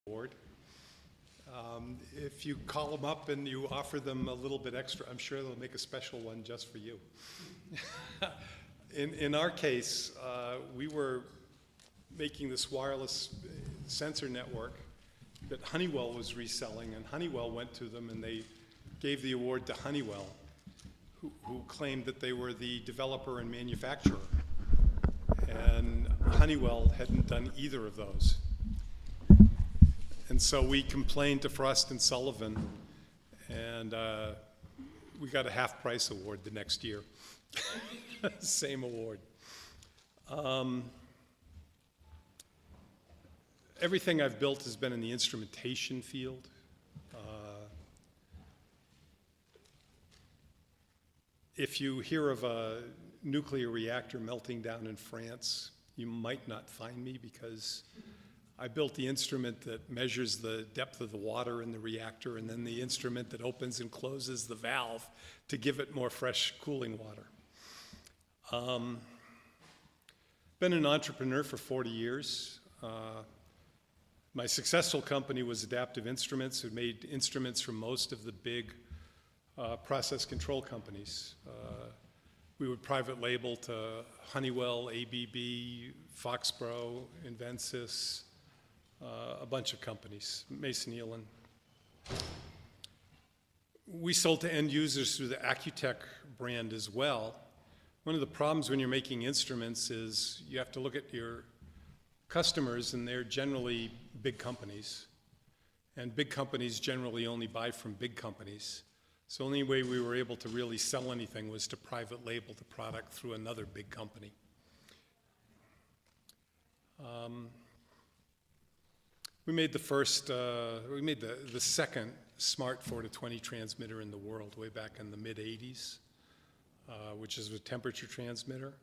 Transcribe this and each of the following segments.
Award. If you call them up and you offer them a little bit extra, I'm sure they'll make a special one just for you. In our case, we were making this wireless sensor network that Honeywell was reselling, and Honeywell went to them and they gave the award to Honeywell, who claimed that they were the developer and manufacturer. And Honeywell hadn't done either of those. And so we complained to Frost and Sullivan, and we got a half-price award the next year. Same award. Everything I've built has been in the instrumentation field. If you hear of a nuclear reactor melting down in France, you might not find me because I built the instrument that measures the depth of the water in the reactor, and then the instrument that opens and closes the valve to give it more fresh cooling water. Been an entrepreneur for 40 years. My successful company was Adaptive Instruments, who made instruments for most of the big process control companies. We would private label to Honeywell, ABB, Foxborough, Invensys, a bunch of companies, Mason Neilson. We sold to end users through the Accutech brand as well. One of the problems when you're making instruments is you have to look at your customers, and they're generally big companies. And big companies generally only buy from big companies. So the only way we were able to really sell anything was to private label the product through another big company. We made the second smart 4-to-20 transmitter in the world way back in the mid-'80s, which is a temperature transmitter.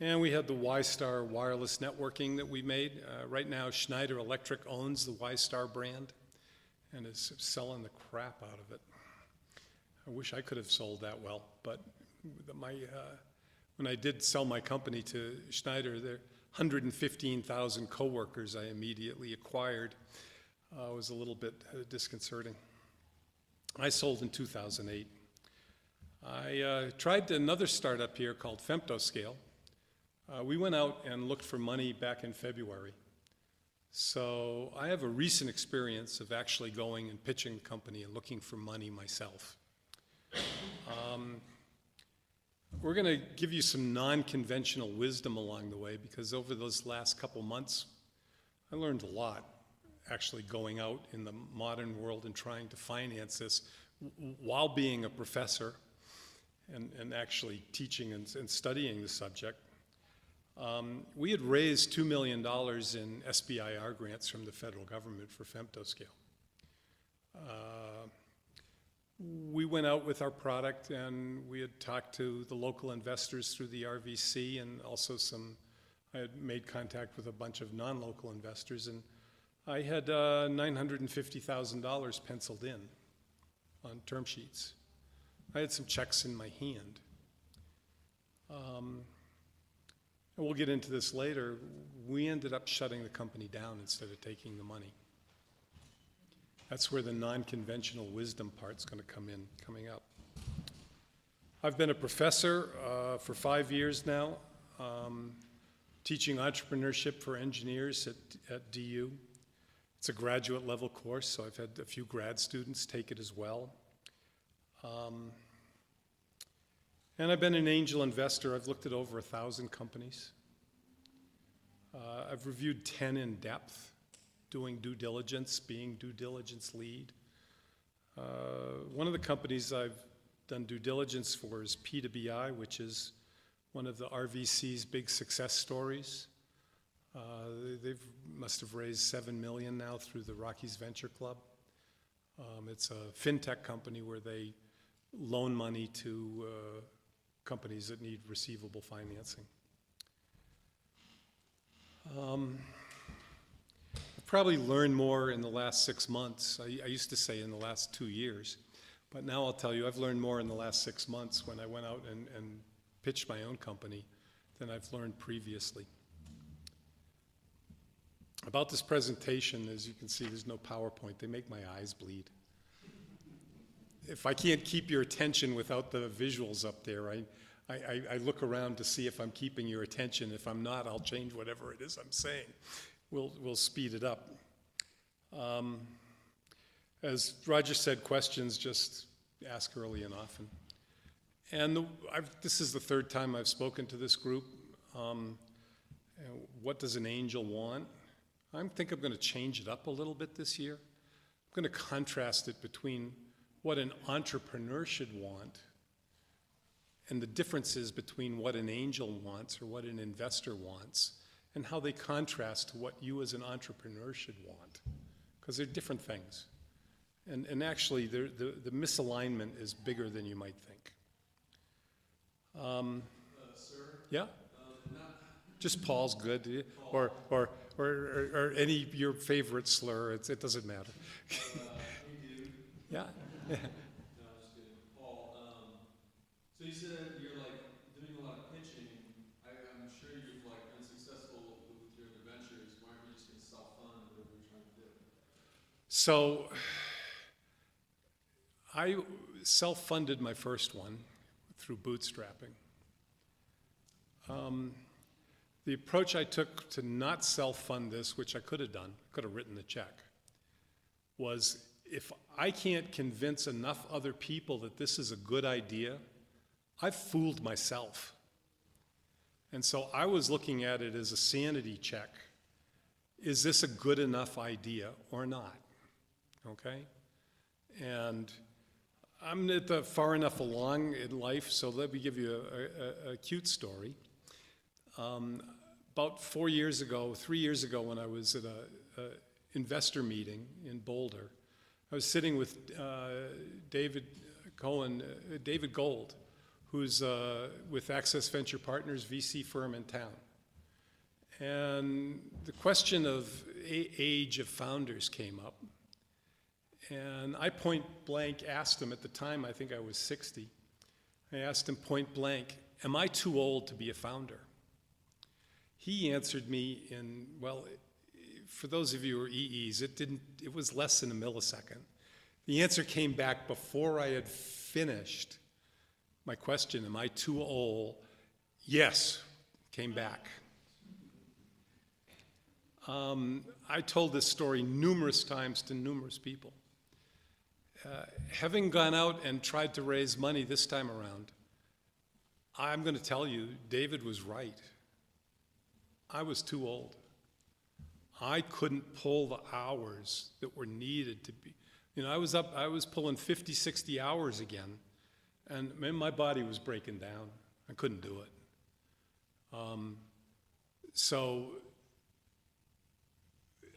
And we had the Y-Star wireless networking that we made. Right now, Schneider Electric owns the Y-Star brand and is selling the crap out of it. I wish I could have sold that well, but when I did sell my company to Schneider, there 115,000 coworkers I immediately acquired. Was a little bit disconcerting. I sold in 2008. I tried another startup here called Femtoscale. We went out and looked for money back in February. So I have a recent experience of actually going and pitching the company and looking for money myself. We're going to give you some non-conventional wisdom along the way, because over those last couple months, I learned a lot actually going out in the modern world and trying to finance this while being a professor and actually teaching and studying the subject. We had raised $2 million in SBIR grants from the federal government for Femtoscale. We went out with our product, and we had talked to the local investors through the RVC, and also I had made contact with a bunch of non-local investors, and I had $950,000 penciled in on term sheets. I had some checks in my hand. And we'll get into this later. We ended up shutting the company down instead of taking the money. That's where the non-conventional wisdom part's going to coming up. I've been a professor for 5 years now, teaching entrepreneurship for engineers at DU. It's a graduate level course, so I've had a few grad students take it as well. And I've been an angel investor. I've looked at over 1,000 companies. I've reviewed 10 in depth, doing due diligence, being due diligence lead. One of the companies I've done due diligence for is P2BI, which is one of the RVC's big success stories. They must have raised $7 million now through the Rockies Venture Club. It's a fintech company where they loan money to companies that need receivable financing. I've probably learned more in the last 6 months. I used to say in the last 2 years, but now I'll tell you I've learned more in the last 6 months when I went out and pitched my own company than I've learned previously. About this presentation, as you can see, there's no PowerPoint. They make my eyes bleed. If I can't keep your attention without the visuals up there, I look around to see if I'm keeping your attention. If I'm not, I'll change whatever it is I'm saying. We'll speed it up. As Roger said, questions, just ask early and often. And this is the third time I've spoken to this group. What does an angel want? I think I'm going to change it up a little bit this year. I'm going to contrast it between what an entrepreneur should want and the differences between what an angel wants or what an investor wants and how they contrast to what you as an entrepreneur should want, because they're different things. And actually, the misalignment is bigger than you might think. Sir? Yeah? Just Paul's good, or any your favorite slur. It doesn't matter. Hey, dude. Yeah. No, I'm just kidding. Paul, so you said you're like doing a lot of pitching. I'm sure you've like been successful with your other ventures. Why aren't you just going to self-fund whatever you're trying to do? So I self-funded my first one through bootstrapping. The approach I took to not self-fund this, which I could have done, could have written the check, was if I can't convince enough other people that this is a good idea, I've fooled myself. And so I was looking at it as a sanity check. Is this a good enough idea or not? Okay? And I'm at the far enough along in life, so let me give you a cute story. About 3 years ago, when I was at a investor meeting in Boulder, I was sitting with David Gold, who's with Access Venture Partners, VC firm in town. And the question of age of founders came up. And I point blank asked him, at the time I think I was 60, I asked him point blank, am I too old to be a founder? He answered me in, well, for those of you who are EEs, it was less than a millisecond. The answer came back before I had finished my question, am I too old? Yes, came back. I told this story numerous times to numerous people. Having gone out and tried to raise money this time around, I'm going to tell you, David was right. I was too old. I couldn't pull the hours that were needed to be. I was pulling 50, 60 hours again, and my body was breaking down. I couldn't do it. So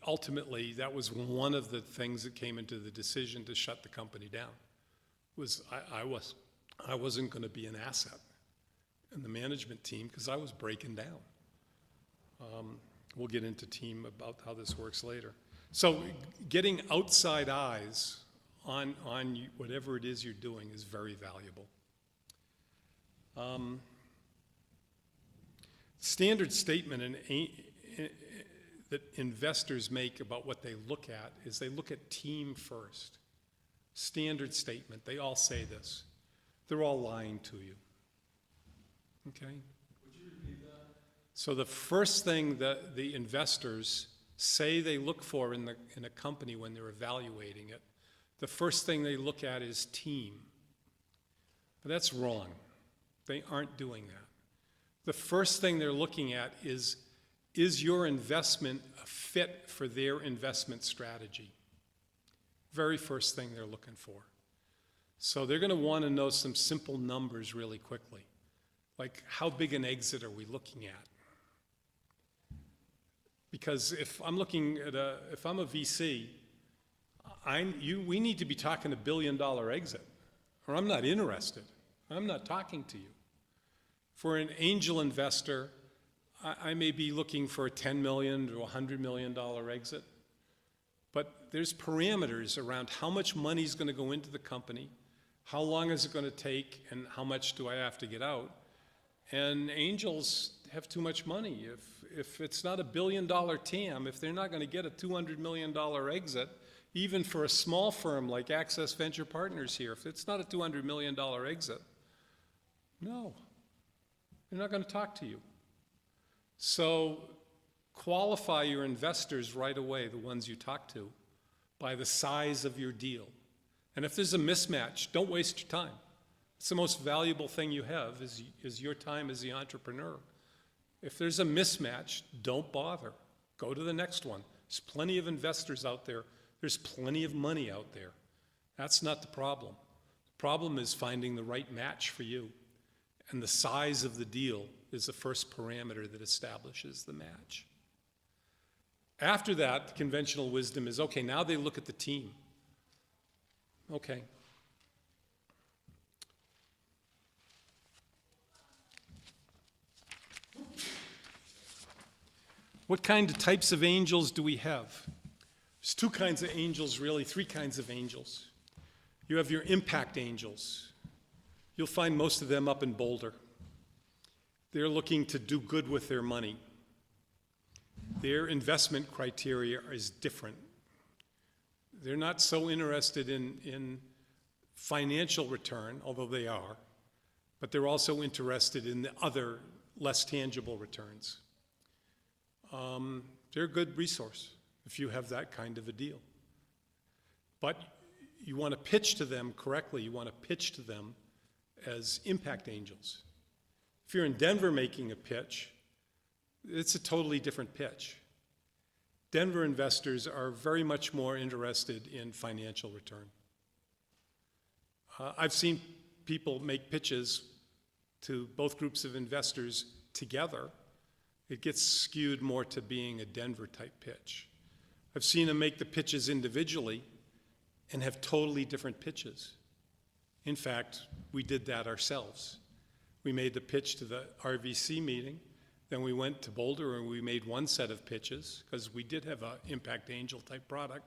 ultimately, that was one of the things that came into the decision to shut the company down. Was I wasn't going to be an asset in the management team because I was breaking down. We'll get into team about how this works later. So getting outside eyes on whatever it is you're doing is very valuable. Standard statement that investors make about what they look at is they look at team first. Standard statement. They all say this. They're all lying to you. Okay? Would you repeat that? So the first thing that the investors say they look for in a company when they're evaluating it, the first thing they look at is team. But that's wrong. They aren't doing that. The first thing they're looking at is your investment a fit for their investment strategy? Very first thing they're looking for. So they're going to want to know some simple numbers really quickly. Like, how big an exit are we looking at? Because if I'm looking at if I'm a VC, we need to be talking $1 billion exit, or I'm not interested. I'm not talking to you. For an angel investor, I may be looking for a $10 million to $100 million exit, but there's parameters around how much money is going to go into the company, how long is it going to take, and how much do I have to get out. And angels, have too much money. If it's not $1 billion TAM, if they're not going to get a $200 million exit, even for a small firm like Access Venture Partners here, if it's not a $200 million exit, no, they're not going to talk to you. So qualify your investors right away, the ones you talk to, by the size of your deal. And if there's a mismatch, don't waste your time. It's the most valuable thing you have is your time as the entrepreneur. If there's a mismatch, don't bother. Go to the next one. There's plenty of investors out there. There's plenty of money out there. That's not the problem. The problem is finding the right match for you. And the size of the deal is the first parameter that establishes the match. After that, the conventional wisdom is, okay, now they look at the team. Okay. What kind of types of angels do we have? There's two kinds of angels, really, three kinds of angels. You have your impact angels. You'll find most of them up in Boulder. They're looking to do good with their money. Their investment criteria is different. They're not so interested in financial return, although they are, but they're also interested in the other less tangible returns. They're a good resource if you have that kind of a deal. But you want to pitch to them correctly. You want to pitch to them as impact angels. If you're in Denver making a pitch, it's a totally different pitch. Denver investors are very much more interested in financial return. I've seen people make pitches to both groups of investors together. It gets skewed more to being a Denver-type pitch. I've seen them make the pitches individually and have totally different pitches. In fact, we did that ourselves. We made the pitch to the RVC meeting, then we went to Boulder and we made one set of pitches, because we did have an impact angel type product.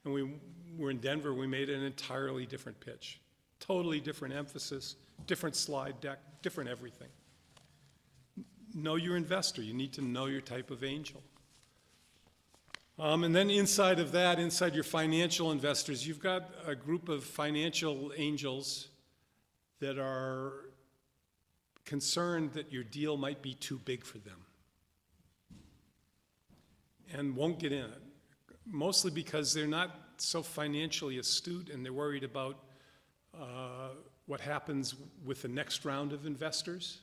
And we were in Denver, we made an entirely different pitch. Totally different emphasis, different slide deck, different everything. Know your investor. You need to know your type of angel. And then inside of that, inside your financial investors, you've got a group of financial angels that are concerned that your deal might be too big for them and won't get in it, mostly because they're not so financially astute and they're worried about what happens with the next round of investors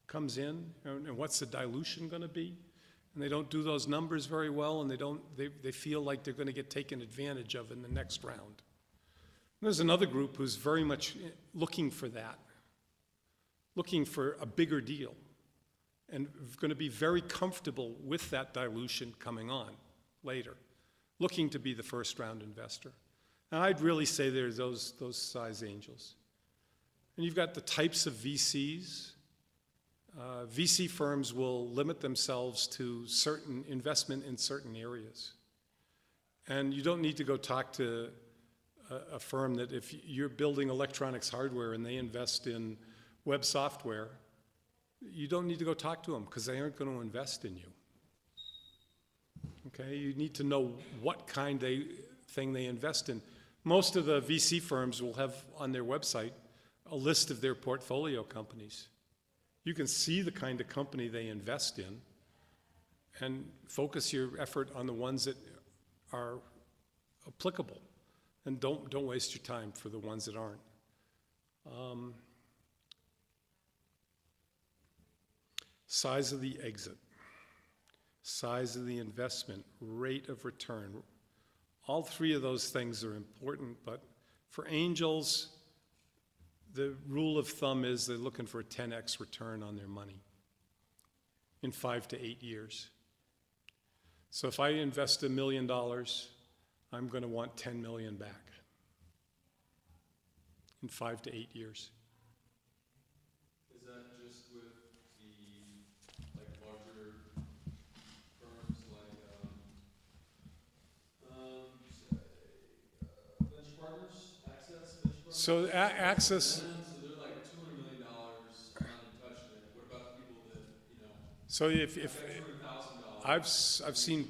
comes in and what's the dilution going to be. And they don't do those numbers very well, and they feel like they're going to get taken advantage of in the next round. And there's another group who's very much looking for that, looking for a bigger deal, and going to be very comfortable with that dilution coming on later, looking to be the first round investor. And I'd really say there's those size angels. And you've got the types of VCs. VC firms will limit themselves to certain investment in certain areas. And you don't need to go talk to a firm that if you're building electronics hardware and they invest in web software, you don't need to go talk to them because they aren't going to invest in you. Okay, you need to know what kind of thing they invest in. Most of the VC firms will have on their website a list of their portfolio companies. You can see the kind of company they invest in and focus your effort on the ones that are applicable. And don't waste your time for the ones that aren't. Size of the exit, size of the investment, rate of return. All three of those things are important, but for angels, the rule of thumb is they're looking for a 10x return on their money in 5 to 8 years. So if I invest $1 million, I'm going to want 10 million back in 5 to 8 years. Is that just with the larger firms venture partners, Access, venture partners? So Access. So they're like $200 million, I'm not even touching it. What about the people that, So if I've got $200,000. I've seen Machine,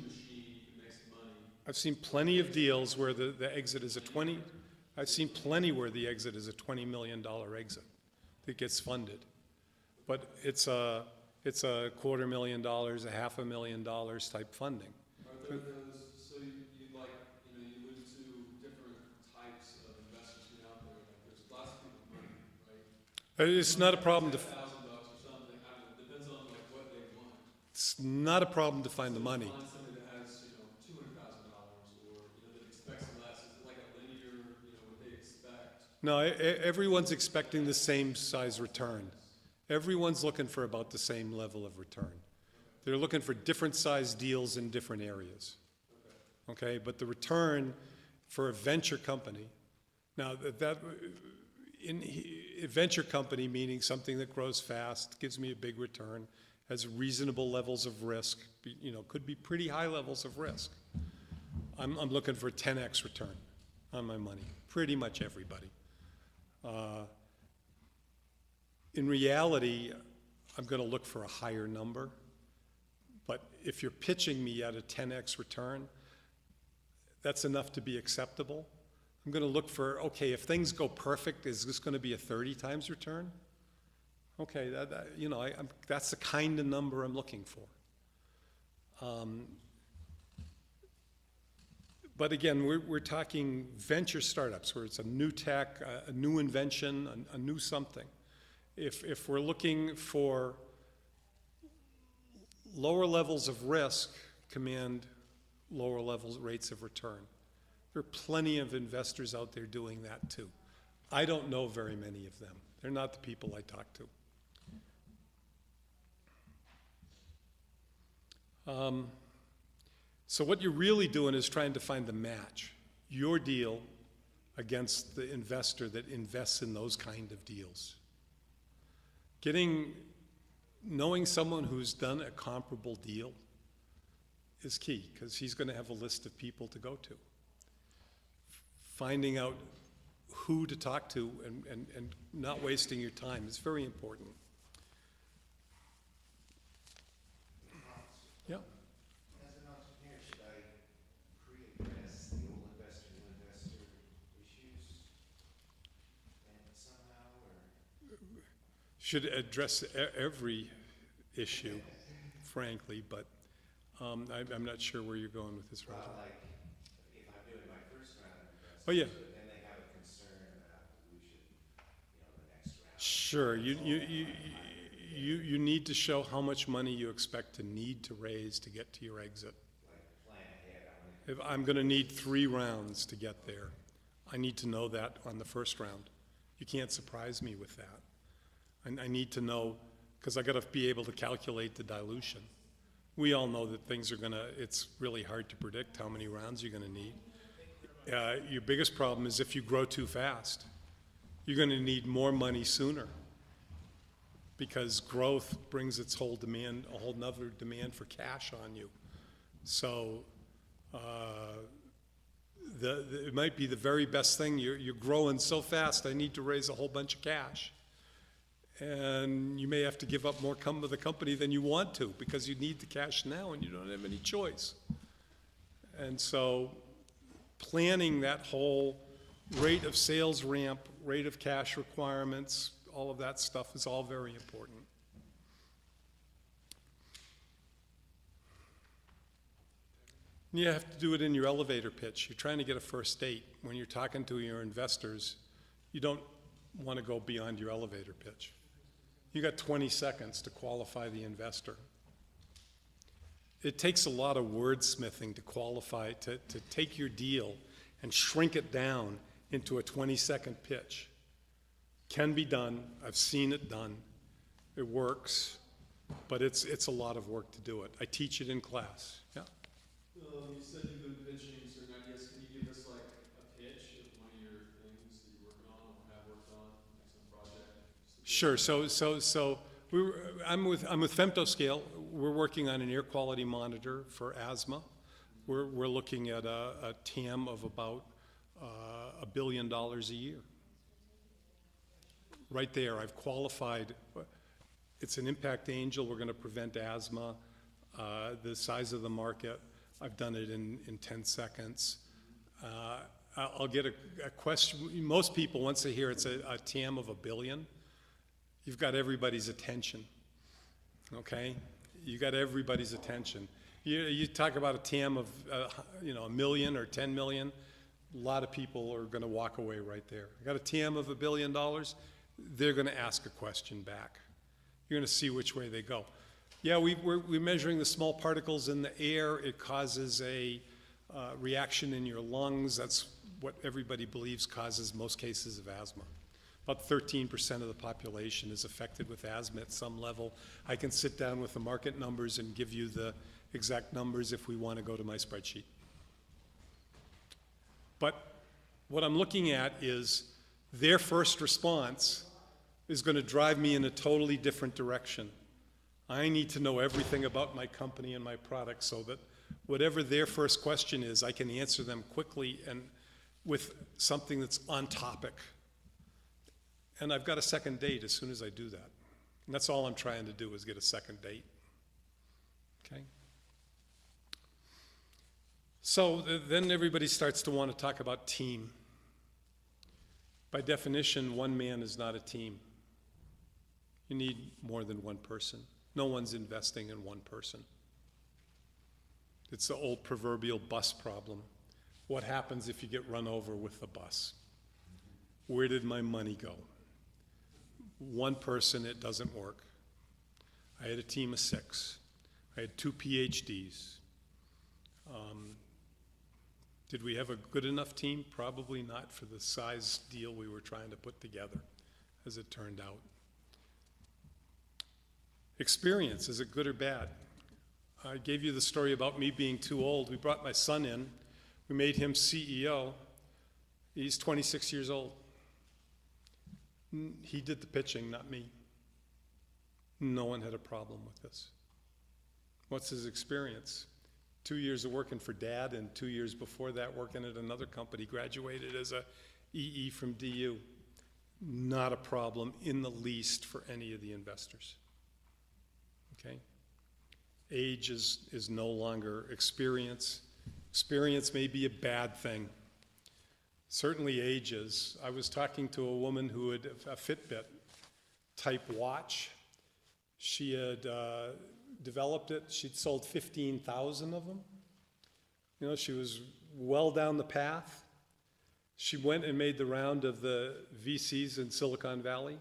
it makes money. I've seen plenty of deals where the exit is a 20, I've seen plenty where the exit is a $20 million exit that gets funded. But it's a $250,000, $500,000 type funding. Are there those, so you'd like, you alluded to different types of investors being out there, like there's lots of people with money, right? It's not a problem to, $10,000 or something, I don't know, depends on like what they want. it's not a problem to find the money. Find somebody that has, $200,000 or, that expects less, is it like a linear, what they expect? No, everyone's expecting the same size return. Everyone's looking for about the same level of return. They're looking for different size deals in different areas. Okay, but the return for a venture company, now a venture company meaning something that grows fast, gives me a big return, has reasonable levels of risk, could be pretty high levels of risk. I'm looking for a 10x return on my money, pretty much everybody. In reality, I'm going to look for a higher number, but if you're pitching me at a 10x return, that's enough to be acceptable. I'm going to look for, okay, if things go perfect, is this going to be a 30 times return? Okay, that's the kind of number I'm looking for. But again, we're talking venture startups where it's a new tech, a new invention, a new something. If we're looking for lower levels of risk, command lower levels rates of return. There are plenty of investors out there doing that too. I don't know very many of them. They're not the people I talk to. So what you're really doing is trying to find the match, your deal against the investor that invests in those kind of deals. Knowing someone who's done a comparable deal is key, because he's going to have a list of people to go to. Finding out who to talk to and not wasting your time is very important. Yeah. As an entrepreneur, should I pre-address the old investor, new investor issues somehow, or? Should address every issue, frankly, but I'm not sure where you're going with this, Roger. Well, like, if I'm doing my first round of investors, Oh, yeah. but then they have a concern about dilution, the next round. Sure, you need to show how much money you expect to need to raise to get to your exit. Like, plan ahead. If I'm going to need 3 rounds to get there, I need to know that on the first round. You can't surprise me with that. I need to know, because I got to be able to calculate the dilution. We all know that it's really hard to predict how many rounds you're going to need. Your biggest problem is if you grow too fast. You're going to need more money sooner, because growth brings its whole demand, a whole nother demand for cash on you. So it might be the very best thing. You're growing so fast, I need to raise a whole bunch of cash. And you may have to give up more of the company than you want to, because you need the cash now and you don't have any choice. And so planning that whole rate of sales ramp, rate of cash requirements, all of that stuff is all very important. You have to do it in your elevator pitch. You're trying to get a first date. When you're talking to your investors, you don't want to go beyond your elevator pitch. You got 20 seconds to qualify the investor. It takes a lot of wordsmithing to qualify, to take your deal and shrink it down into a 20-second pitch. Can be done. I've seen it done. It works, but it's a lot of work to do it. I teach it in class. Yeah. You said you've been pitching certain ideas. Can you give us like a pitch of one of your things that you're working on or have worked on, like some project? Sure. So I'm with Femtoscale. We're working on an air quality monitor for asthma. We're looking at a TAM of about $1 billion a year. Right there, I've qualified. It's an impact angel. We're going to prevent asthma. The size of the market, I've done it in 10 seconds. I'll get a question. Most people, once they hear it's a TAM of $1 billion, you've got everybody's attention, okay? You got everybody's attention. You talk about a TAM of, $1 million or 10 million, a lot of people are gonna walk away right there. You got a TAM of $1 billion, they're gonna ask a question back. You're gonna see which way they go. Yeah, we're measuring the small particles in the air. It causes a reaction in your lungs. That's what everybody believes causes most cases of asthma. About 13% of the population is affected with asthma at some level. I can sit down with the market numbers and give you the exact numbers if we want to go to my spreadsheet. But what I'm looking at is their first response is going to drive me in a totally different direction. I need to know everything about my company and my product so that whatever their first question is, I can answer them quickly and with something that's on topic. And I've got a second date as soon as I do that. And that's all I'm trying to do is get a second date. Okay? So then everybody starts to want to talk about team. By definition, one man is not a team. You need more than one person. No one's investing in one person. It's the old proverbial bus problem. What happens if you get run over with the bus? Where did my money go? One person, it doesn't work. I had a team of 6. I had 2 PhDs. Did we have a good enough team? Probably not for the size deal we were trying to put together, as it turned out. Experience, is it good or bad? I gave you the story about me being too old. We brought my son in. We made him CEO. He's 26 years old. He did the pitching, not me. No one had a problem with this. What's his experience? 2 years of working for Dad, and 2 years before that working at another company. Graduated as a EE from DU. Not a problem in the least for any of the investors. Okay? Age is no longer experience. Experience may be a bad thing. Certainly age is. I was talking to a woman who had a Fitbit type watch. She had developed it. She'd sold 15,000 of them. You know, she was well down the path. She went and made the round of the VCs in Silicon Valley.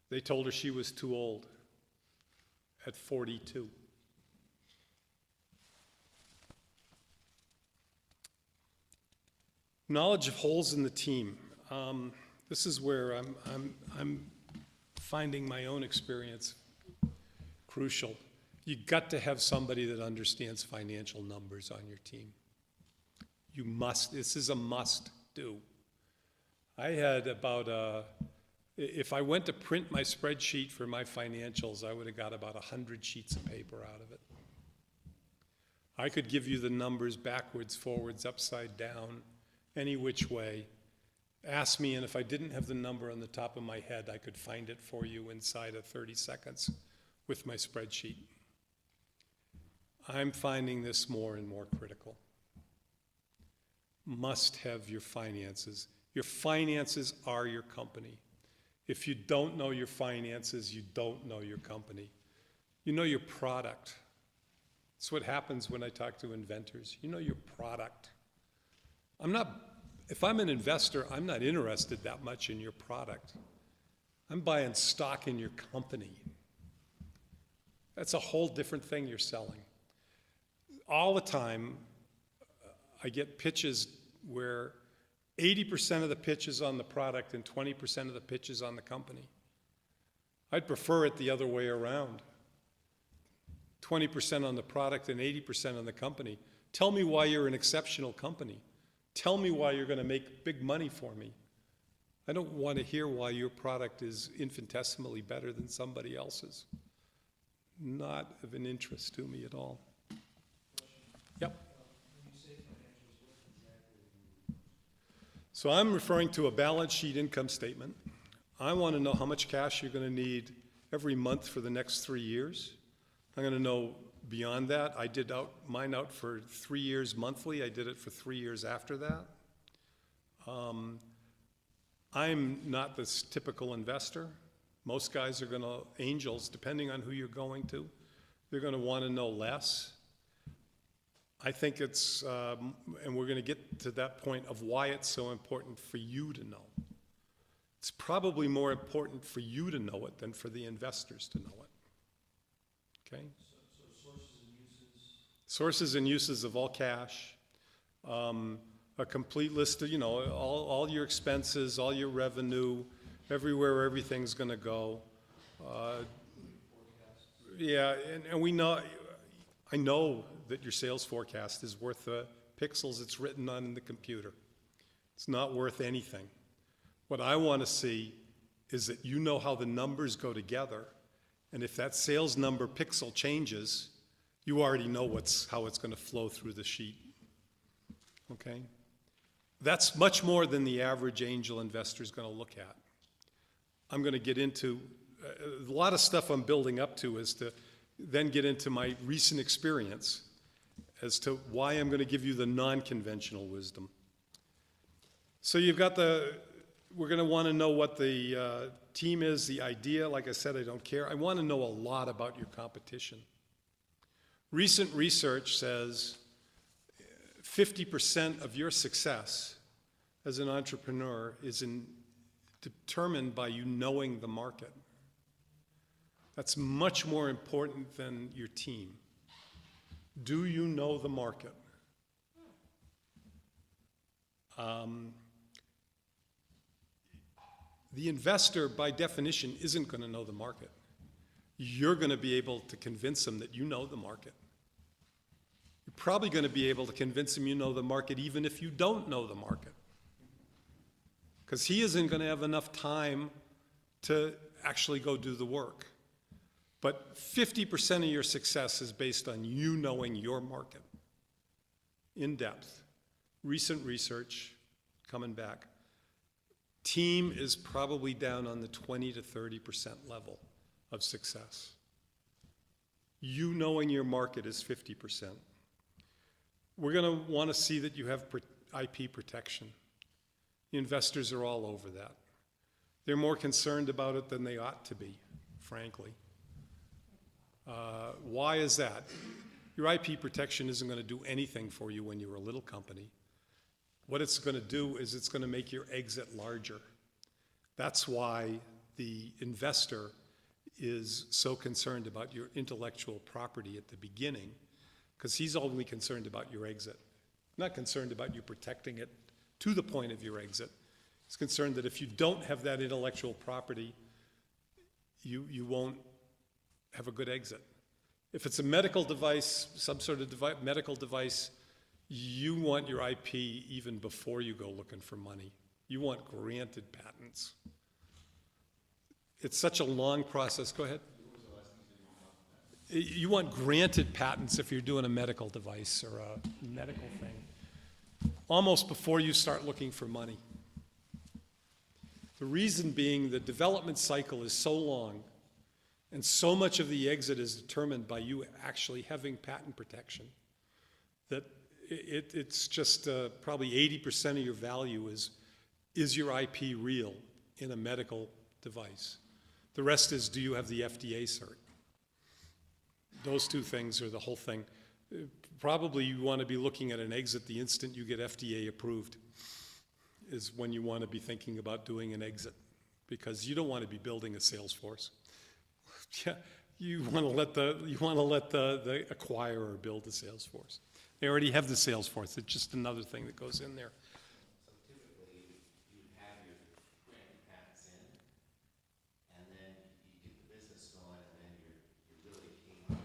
They told her she was too old at 42. Knowledge of holes in the team. This is where I'm finding my own experience crucial. You got to have somebody that understands financial numbers on your team. You must. This is a must do. I had about if I went to print my spreadsheet for my financials, I would have got about 100 sheets of paper out of it. I could give you the numbers backwards, forwards, upside down, any which way. Ask me, and if I didn't have the number on the top of my head, I could find it for you inside of 30 seconds with my spreadsheet. I'm finding this more and more critical. Must have your finances. Your finances are your company. If you don't know your finances, you don't know your company. You know your product. That's what happens when I talk to inventors. You know your product. If I'm an investor, I'm not interested that much in your product. I'm buying stock in your company. That's a whole different thing you're selling. All the time, I get pitches where 80% of the pitch is on the product and 20% of the pitch is on the company. I'd prefer it the other way around. 20% on the product and 80% on the company. Tell me why you're an exceptional company. Tell me why you're going to make big money for me. I don't want to hear why your product is infinitesimally better than somebody else's. Not of an interest to me at all. Yep. When you say financials, what exactly do you? So I'm referring to a balance sheet income statement. I want to know how much cash you're going to need every month for the next 3 years. I'm going to know beyond that. I did mine out for 3 years monthly. I did it for 3 years after that. I'm not this typical investor. Most guys are going to, angels, depending on who you're going to, they're going to want to know less. I think it's, and we're going to get to that point of why it's so important for you to know. It's probably more important for you to know it than for the investors to know it. Okay? So sources and uses. Sources and uses of all cash, a complete list of, all your expenses, all your revenue, everywhere everything's going to go. Yeah, and we know, I know that your sales forecast is worth the pixels it's written on in the computer. It's not worth anything. What I want to see is that you know how the numbers go together, and if that sales number pixel changes, you already know how it's going to flow through the sheet. Okay? That's much more than the average angel investor is going to look at. I'm going to get into a lot of stuff I'm building up to is to then get into my recent experience as to why I'm going to give you the non-conventional wisdom. So you've got we're going to want to know what the team is, the idea. Like I said, I don't care. I want to know a lot about your competition. Recent research says 50% of your success as an entrepreneur is determined by you knowing the market. That's much more important than your team. Do you know the market? The investor, by definition, isn't going to know the market. You're going to be able to convince them that you know the market. You're probably going to be able to convince them you know the market even if you don't know the market. Because he isn't going to have enough time to actually go do the work. But 50% of your success is based on you knowing your market in depth. Recent research coming back. Team is probably down on the 20 to 30% level of success. You knowing your market is 50%. We're going to want to see that you have IP protection. The investors are all over that. They're more concerned about it than they ought to be, frankly. Why is that? Your IP protection isn't going to do anything for you when you're a little company. What it's going to do is it's going to make your exit larger. That's why the investor is so concerned about your intellectual property at the beginning, because he's only concerned about your exit, not concerned about you protecting it to the point of your exit. He's concerned that if you don't have that intellectual property, you won't have a good exit. If it's a medical device, some sort of medical device, you want your IP even before you go looking for money. You want granted patents. It's such a long process. Go ahead. You want granted patents if you're doing a medical device or a medical thing, almost before you start looking for money. The reason being the development cycle is so long, and so much of the exit is determined by you actually having patent protection, that it's just probably 80% of your value is your IP real in a medical device. The rest is, do you have the FDA cert? Those two things are the whole thing. Probably you want to be looking at an exit the instant you get FDA approved is when you want to be thinking about doing an exit, because you don't want to be building a sales force. Yeah, you want to let the acquirer build the sales force. They already have the sales force. It's just another thing that goes in there. So typically, you have your granted patents in, and then you get the business going, and then you're really keen on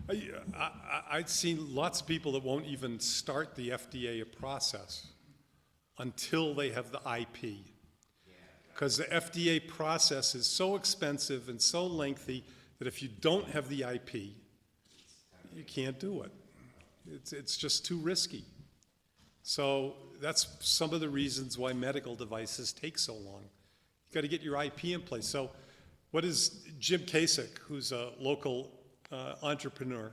the FDA. I've seen lots of people that won't even start the FDA process until they have the IP. Because the FDA process is so expensive and so lengthy that if you don't have the IP, you can't do it. It's just too risky. So that's some of the reasons why medical devices take so long. You've got to get your IP in place. So What is Jim Kasich, who's a local entrepreneur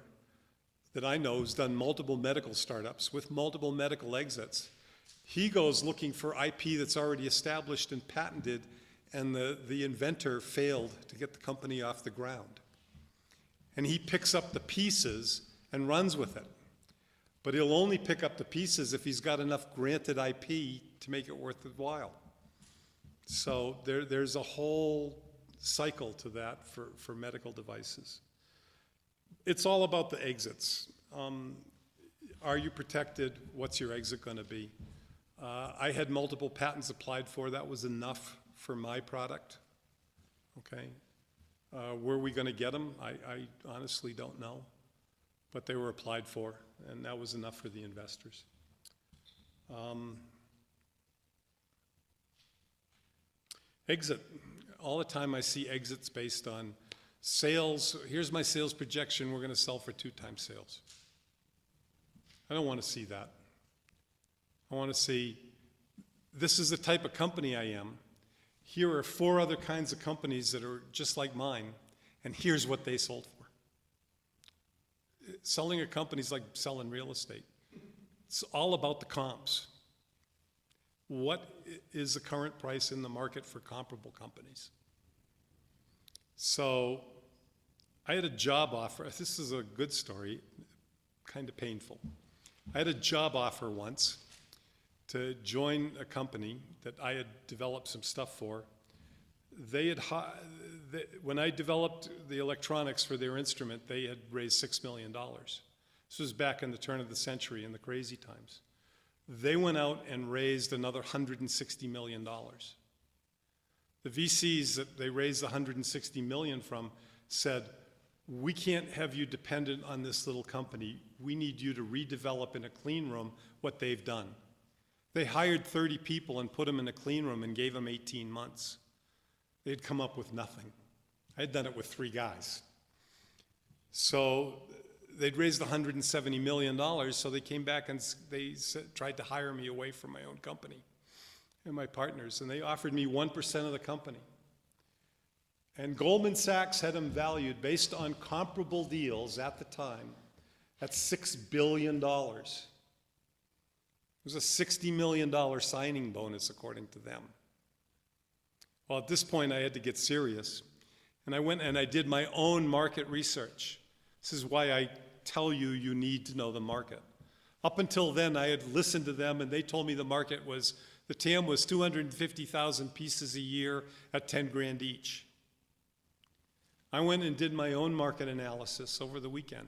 that I know who's done multiple medical startups with multiple medical exits. He goes looking for IP that's already established and patented, and the inventor failed to get the company off the ground. And he picks up the pieces and runs with it. But he'll only pick up the pieces if he's got enough granted IP to make it worth his while. So there's a whole cycle to that for medical devices. It's all about the exits. Are you protected? What's your exit going to be? I had multiple patents applied for. That was enough for my product. Okay. Were we going to get them? I honestly don't know. But they were applied for, and that was enough for the investors. Exit. All the time I see exits based on sales. Here's my sales projection. We're going to sell for 2 times sales. I don't want to see that. I want to see, this is the type of company I am. Here are 4 other kinds of companies that are just like mine, and here's what they sold for. Selling a company is like selling real estate. It's all about the comps. What is the current price in the market for comparable companies? So I had a job offer. This is a good story, kind of painful. I had a job offer once to join a company that I had developed some stuff for. When I developed the electronics for their instrument, they had raised $6 million. This was back in the turn of the century in the crazy times. They went out and raised another $160 million. The VCs that they raised $160 million from said, we can't have you dependent on this little company. We need you to redevelop in a clean room what they've done. They hired 30 people and put them in a clean room and gave them 18 months. They'd come up with nothing. I had done it with 3 guys. So they'd raised $170 million, so they came back and tried to hire me away from my own company and my partners, and they offered me 1% of the company. And Goldman Sachs had them valued based on comparable deals at the time at $6 billion. It was a $60 million signing bonus, according to them. Well, at this point, I had to get serious. And I went and I did my own market research. This is why I tell you, you need to know the market. Up until then, I had listened to them, and they told me the TAM was 250,000 pieces a year at 10 grand each. I went and did my own market analysis over the weekend.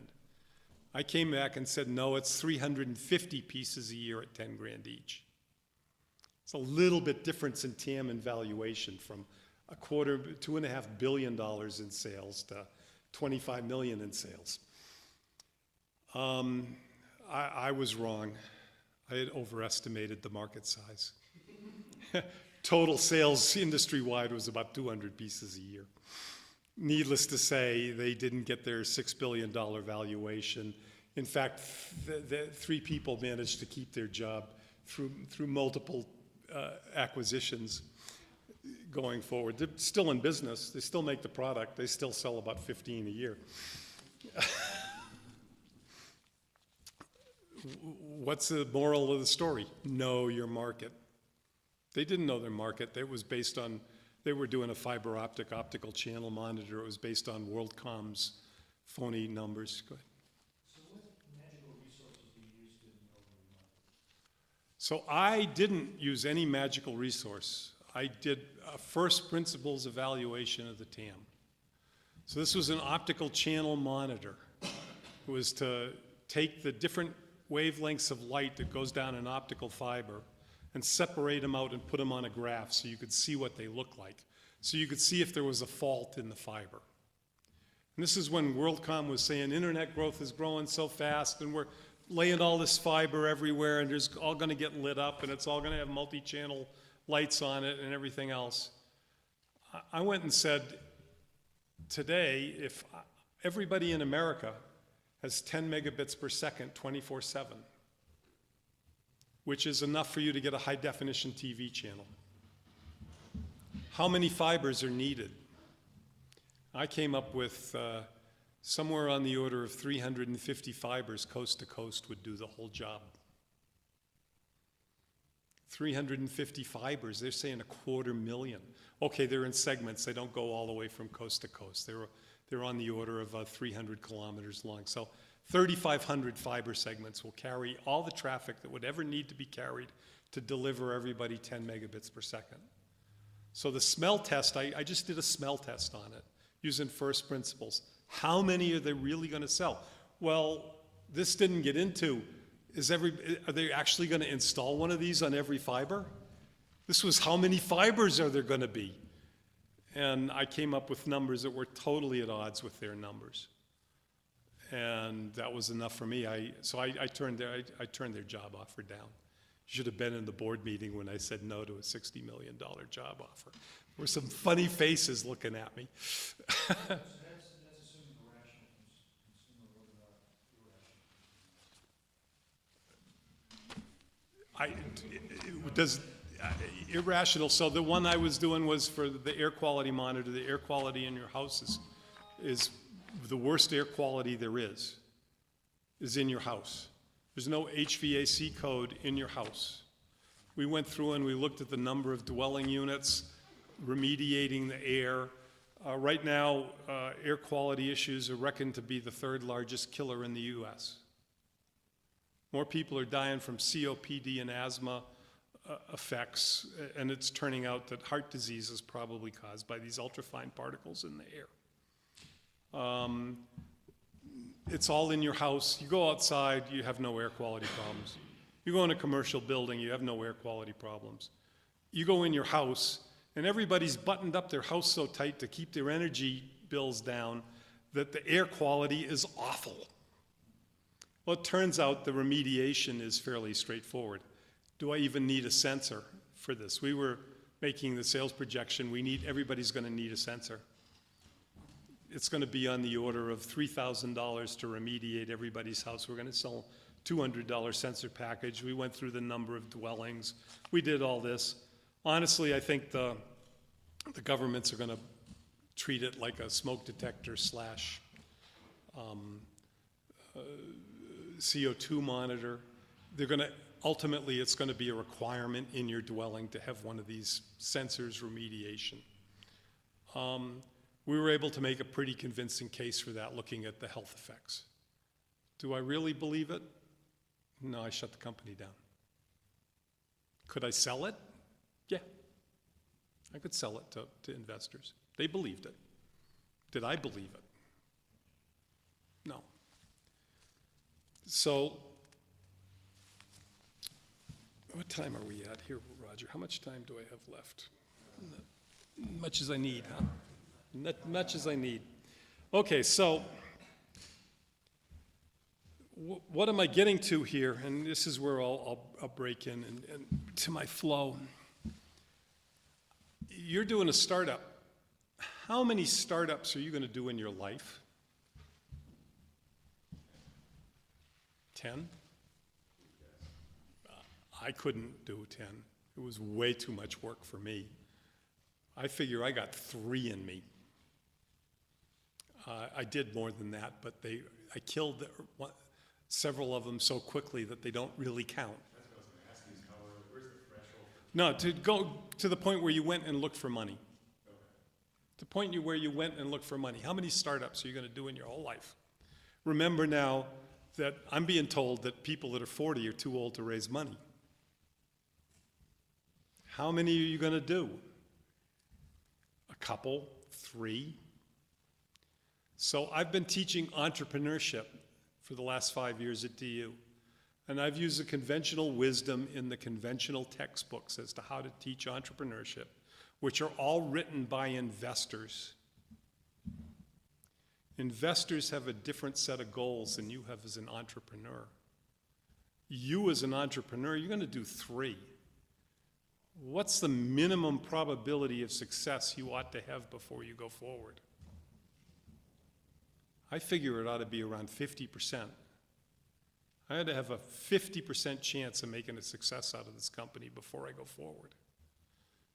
I came back and said, no, it's 350 pieces a year at 10 grand each. It's a little bit difference in TAM and valuation from $2.5 billion in sales to 25 million in sales. I was wrong. I had overestimated the market size. Total sales industry-wide was about 200 pieces a year. Needless to say, they didn't get their $6 billion valuation. In fact, the 3 people managed to keep their job through multiple acquisitions going forward. They're still in business. They still make the product. They still sell about 15 a year. What's the moral of the story? Know your market. They didn't know their market. It was based on, they were doing a fiber optical channel monitor. It was based on WorldCom's phony numbers. Go ahead. So what magical resources do you use to know your market? So I didn't use any magical resource. I did a first principles evaluation of the TAM. So this was an optical channel monitor. It was to take the different wavelengths of light that goes down an optical fiber and separate them out and put them on a graph so you could see what they look like. So you could see if there was a fault in the fiber. And this is when WorldCom was saying internet growth is growing so fast and we're laying all this fiber everywhere and it's all going to get lit up and it's all going to have multi-channel lights on it and everything else. I went and said, today, if everybody in America has 10 megabits per second 24/7, which is enough for you to get a high-definition TV channel. How many fibers are needed? I came up with somewhere on the order of 350 fibers coast to coast would do the whole job. 350 fibers, they're saying 250,000. Okay, they're in segments, they don't go all the way from coast to coast. They're on the order of 300 kilometers long. So 3,500 fiber segments will carry all the traffic that would ever need to be carried to deliver everybody 10 megabits per second. So the smell test, I just did a smell test on it using first principles. How many are they really going to sell? Well, this didn't get into, are they actually going to install one of these on every fiber? This was how many fibers are there going to be? And I came up with numbers that were totally at odds with their numbers. And that was enough for me. So I turned their job offer down. Should have been in the board meeting when I said no to a $60 million job offer. There were some funny faces looking at me. So that's assuming a rational consumer, what about irrational? Irrational. So the one I was doing was for the air quality monitor. The air quality in your house is the worst air quality there is in your house. There's no HVAC code in your house. We went through and we looked at the number of dwelling units, remediating the air. Right now, air quality issues are reckoned to be the third largest killer in the US. More people are dying from COPD and asthma effects, and it's turning out that heart disease is probably caused by these ultrafine particles in the air. It's all in your house. You go outside, you have no air quality problems. You go in a commercial building, you have no air quality problems. You go in your house, and everybody's buttoned up their house so tight to keep their energy bills down that the air quality is awful. Well, it turns out the remediation is fairly straightforward. Do I even need a sensor for this? We were making the sales projection, everybody's going to need a sensor. It's going to be on the order of $3,000 to remediate everybody's house. We're going to sell a $200 sensor package. We went through the number of dwellings. We did all this. Honestly, I think the governments are going to treat it like a smoke detector slash CO2 monitor. Ultimately, it's going to be a requirement in your dwelling to have one of these sensors remediation. We were able to make a pretty convincing case for that, looking at the health effects. Do I really believe it? No, I shut the company down. Could I sell it? Yeah. I could sell it to investors. They believed it. Did I believe it? No. So, what time are we at here, Roger? How much time do I have left? Much as I need, huh? Not much as I need. Okay, so what am I getting to here? And this is where I'll break in and to my flow. You're doing a startup. How many startups are you going to do in your life? 10? I couldn't do 10. It was way too much work for me. I figure I got 3 in me. I did more than that, but I killed several of them so quickly that they don't really count. That's what I was going to ask you, where's the threshold? No, to go to the point where you went and looked for money. Okay. The point where you went and looked for money. How many startups are you going to do in your whole life? Remember now that I'm being told that people that are 40 are too old to raise money. How many are you going to do? A couple? 3? So I've been teaching entrepreneurship for the last 5 years at DU. And I've used the conventional wisdom in the conventional textbooks as to how to teach entrepreneurship, which are all written by investors. Investors have a different set of goals than you have as an entrepreneur. You as an entrepreneur, you're going to do 3. What's the minimum probability of success you ought to have before you go forward? I figure it ought to be around 50%. I had to have a 50% chance of making a success out of this company before I go forward.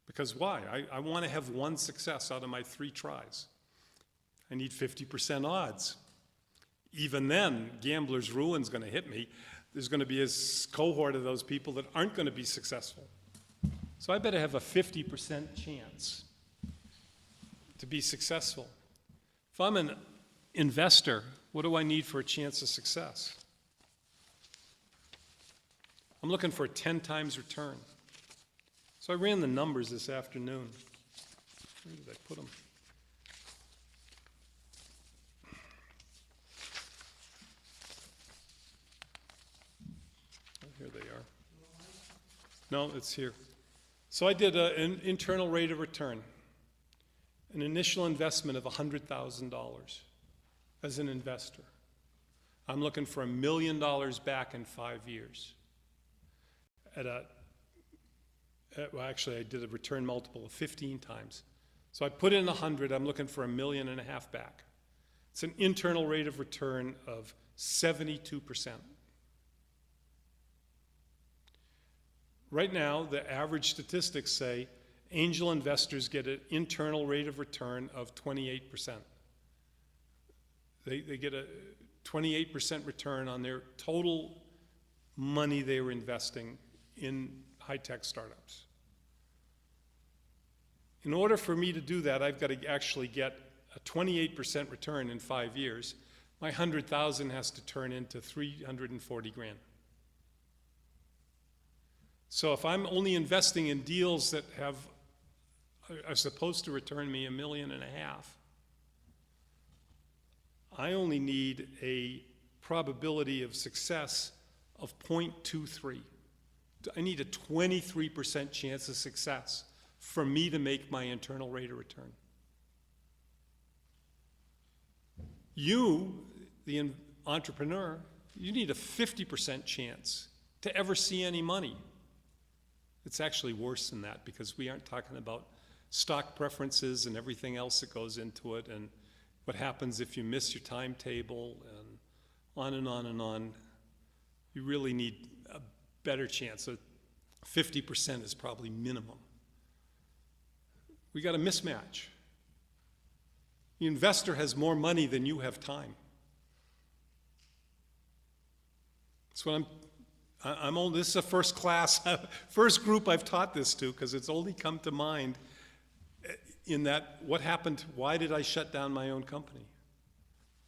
Because why? I want to have 1 success out of my 3 tries. I need 50% odds. Even then, gambler's ruin's going to hit me. There's going to be a cohort of those people that aren't going to be successful. So I better have a 50% chance to be successful. If I'm an investor, what do I need for a chance of success? I'm looking for a 10 times return. So I ran the numbers this afternoon. Where did I put them? Oh, here they are. No, it's here. So I did an internal rate of return, an initial investment of $100,000 as an investor. I'm looking for $1 million back in 5 years. Well, actually, I did a return multiple of 15 times. So I put in 100, I'm looking for $1.5 million back. It's an internal rate of return of 72%. Right now, the average statistics say angel investors get an internal rate of return of 28%. They get a 28% return on their total money they were investing in high-tech startups. In order for me to do that, I've got to actually get a 28% return in 5 years. My 100,000 has to turn into 340 grand. So if I'm only investing in deals that are supposed to return me $1.5 million, I only need a probability of success of 0.23. I need a 23% chance of success for me to make my internal rate of return. You, the entrepreneur, you need a 50% chance to ever see any money. It's actually worse than that because we aren't talking about stock preferences and everything else that goes into it and what happens if you miss your timetable and on and on and on. You really need a better chance. So 50% is probably minimum. We got a mismatch. The investor has more money than you have time. That's what I'm only, this is a first class, first group I've taught this to because it's only come to mind in that what happened, why did I shut down my own company?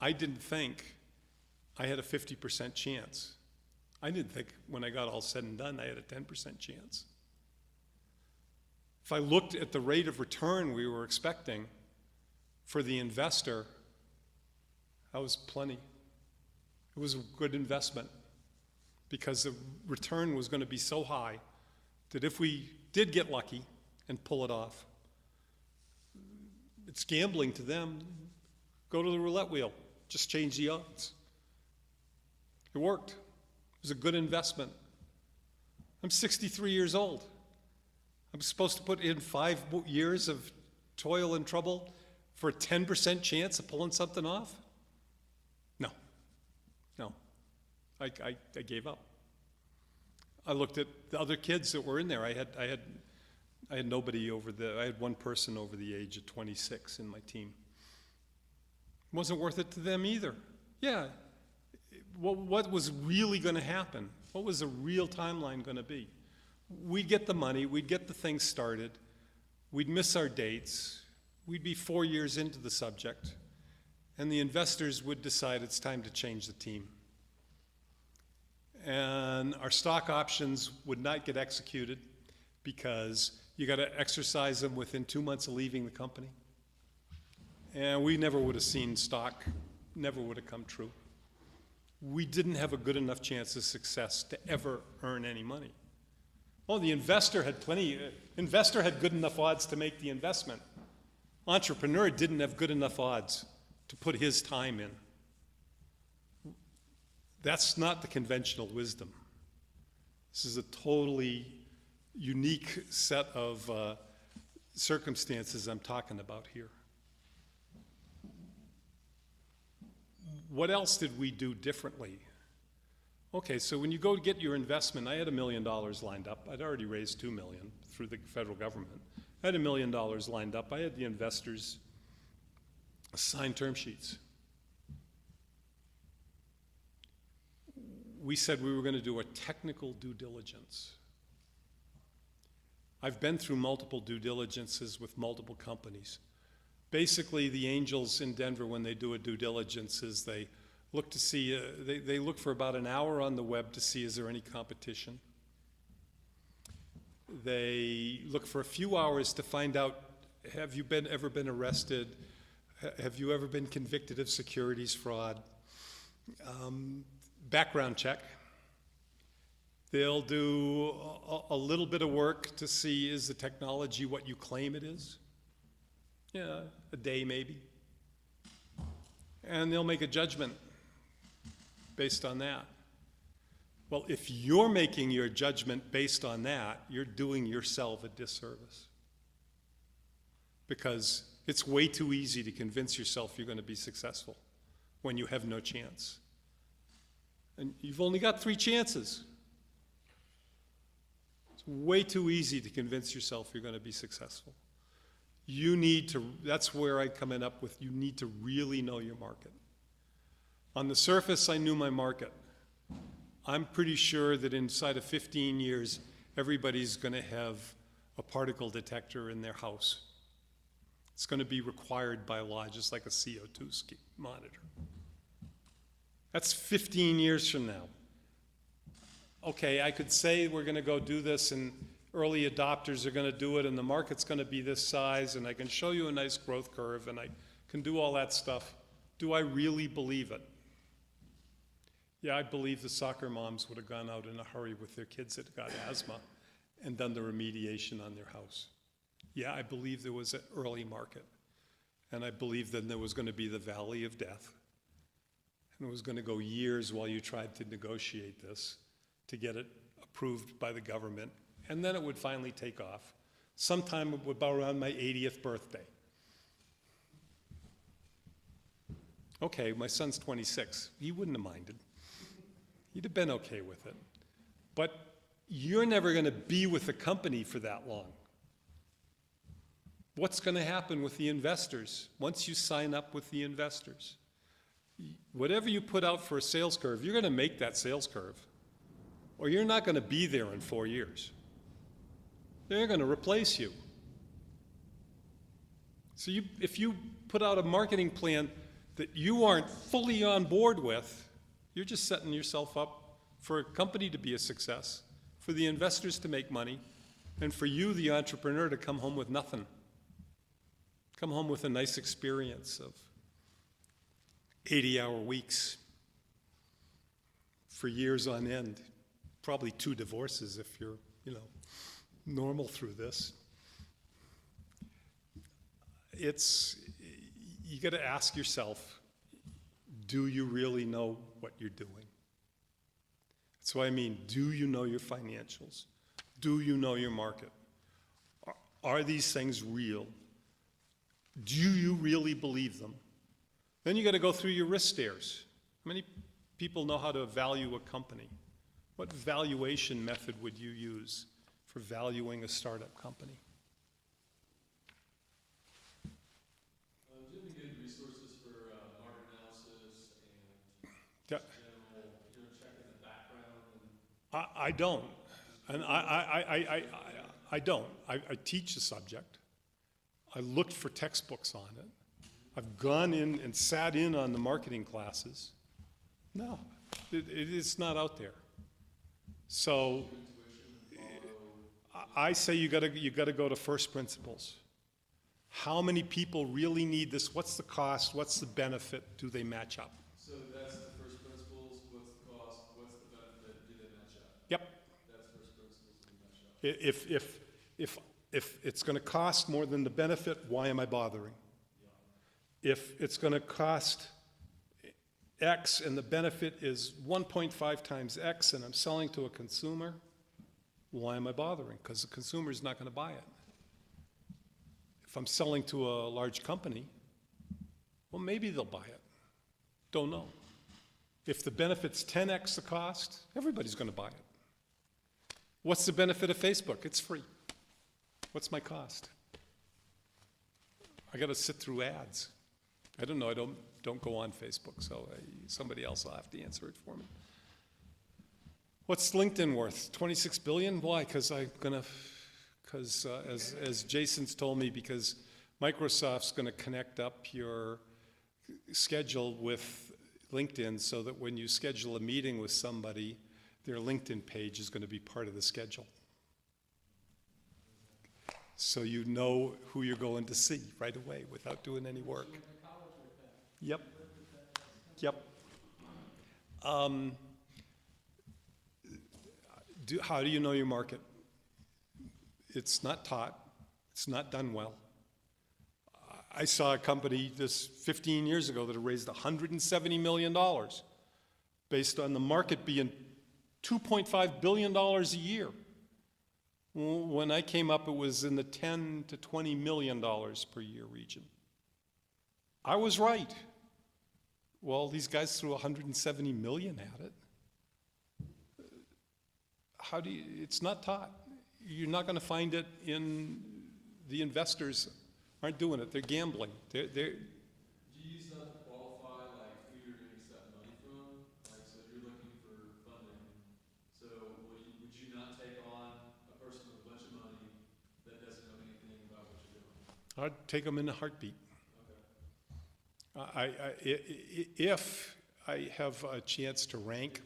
I didn't think I had a 50% chance. I didn't think when I got all said and done I had a 10% chance. If I looked at the rate of return we were expecting for the investor, that was plenty. It was a good investment because the return was going to be so high that if we did get lucky and pull it off, it's gambling to them. Go to the roulette wheel, just change the odds. It worked. It was a good investment. I'm 63 years old. I'm supposed to put in 5 years of toil and trouble for a 10% chance of pulling something off? No. I gave up. I looked at the other kids that were in there. I had nobody I had one person over the age of 26 in my team. It wasn't worth it to them either. Yeah. What was really going to happen? What was the real timeline going to be? We'd get the money, we'd get the thing started, we'd miss our dates, we'd be 4 years into the subject, and the investors would decide it's time to change the team. And our stock options would not get executed because you got to exercise them within 2 months of leaving the company. And we never would have seen stock, never would have come true. We didn't have a good enough chance of success to ever earn any money. Oh, the investor had good enough odds to make the investment. Entrepreneur didn't have good enough odds to put his time in. That's not the conventional wisdom. This is a totally unique set of circumstances I'm talking about here. What else did we do differently? Okay, so when you go to get your investment, I had $1 million lined up. I'd already raised $2 million through the federal government. I had $1 million lined up. I had the investors Sign term sheets. We said we were going to do a technical due diligence. I've been through multiple due diligences with multiple companies. Basically, the angels in Denver, when they do a due diligence, is they look to see, they look for about an hour on the web to see is there any competition. They look for a few hours to find out, have you ever been arrested? Have you ever been convicted of securities fraud? Background check. They'll do a little bit of work to see is the technology what you claim it is? Yeah, a day maybe. And they'll make a judgment based on that. Well, if you're making your judgment based on that, you're doing yourself a disservice. Because it's way too easy to convince yourself you're going to be successful when you have no chance. And you've only got 3 chances. It's way too easy to convince yourself you're going to be successful. You need to, that's where I come in up with, you need to really know your market. On the surface, I knew my market. I'm pretty sure that inside of 15 years, everybody's going to have a particle detector in their house. It's going to be required by law, just like a CO2 monitor. That's 15 years from now. Okay, I could say we're going to go do this and early adopters are going to do it and the market's going to be this size and I can show you a nice growth curve and I can do all that stuff. Do I really believe it? Yeah, I believe the soccer moms would have gone out in a hurry with their kids that got asthma and done the remediation on their house. Yeah, I believe there was an early market. And I believe then there was going to be the valley of death. And it was going to go years while you tried to negotiate this to get it approved by the government. And then it would finally take off. Sometime about around my 80th birthday. Okay, my son's 26. He wouldn't have minded. He'd have been okay with it. But you're never going to be with the company for that long. What's going to happen with the investors once you sign up with the investors? Whatever you put out for a sales curve, you're going to make that sales curve. Or you're not going to be there in 4 years. They're going to replace you. So if you put out a marketing plan that you aren't fully on board with, you're just setting yourself up for a company to be a success, for the investors to make money, and for you, the entrepreneur, to come home with nothing. Come home with a nice experience of 80-hour weeks for years on end. Probably 2 divorces if you're, normal through this. You got to ask yourself, do you really know what you're doing? That's what I mean. Do you know your financials? Do you know your market? Are these things real? Do you really believe them? Then you got to go through your risk stairs. How many people know how to value a company? What valuation method would you use for valuing a startup company? Do you have any good resources for market analysis and Yeah. general, checking the background? I don't. And I don't. I teach the subject. I looked for textbooks on it. I've gone in and sat in on the marketing classes. No, it's not out there. So I say you got to go to first principles. How many people really need this? What's the cost? What's the benefit? Do they match up? So that's the first principles. What's the cost? What's the benefit? Do they match up? Yep. That's first principles. Do they match up? If it's going to cost more than the benefit, why am I bothering? If it's going to cost X and the benefit is 1.5 times X and I'm selling to a consumer, why am I bothering? Because the consumer is not going to buy it. If I'm selling to a large company, well, maybe they'll buy it. Don't know. If the benefit's 10X the cost, everybody's going to buy it. What's the benefit of Facebook? It's free. What's my cost? I got to sit through ads. I don't know, I don't go on Facebook, so somebody else will have to answer it for me. What's LinkedIn worth? 26 billion? Why? Because as Jason's told me, because Microsoft's gonna connect up your schedule with LinkedIn so that when you schedule a meeting with somebody, their LinkedIn page is gonna be part of the schedule. So you know who you're going to see right away without doing any work. Yep. Yep. How do you know your market? It's not taught. It's not done well. I saw a company this 15 years ago that had raised $170 million based on the market being $2.5 billion a year. When I came up, it was in the $10 to $20 million per year region. I was right. Well, these guys threw 170 million at it. It's not taught. You're not going to find it in, the investors aren't doing it. They're gambling. Do you use that to qualify like who you're going to accept money from? Like, so if you're looking for funding, so would you not take on a person with a bunch of money that doesn't know anything about what you're doing? I'd take them in a heartbeat. Okay. If I have a chance to rank,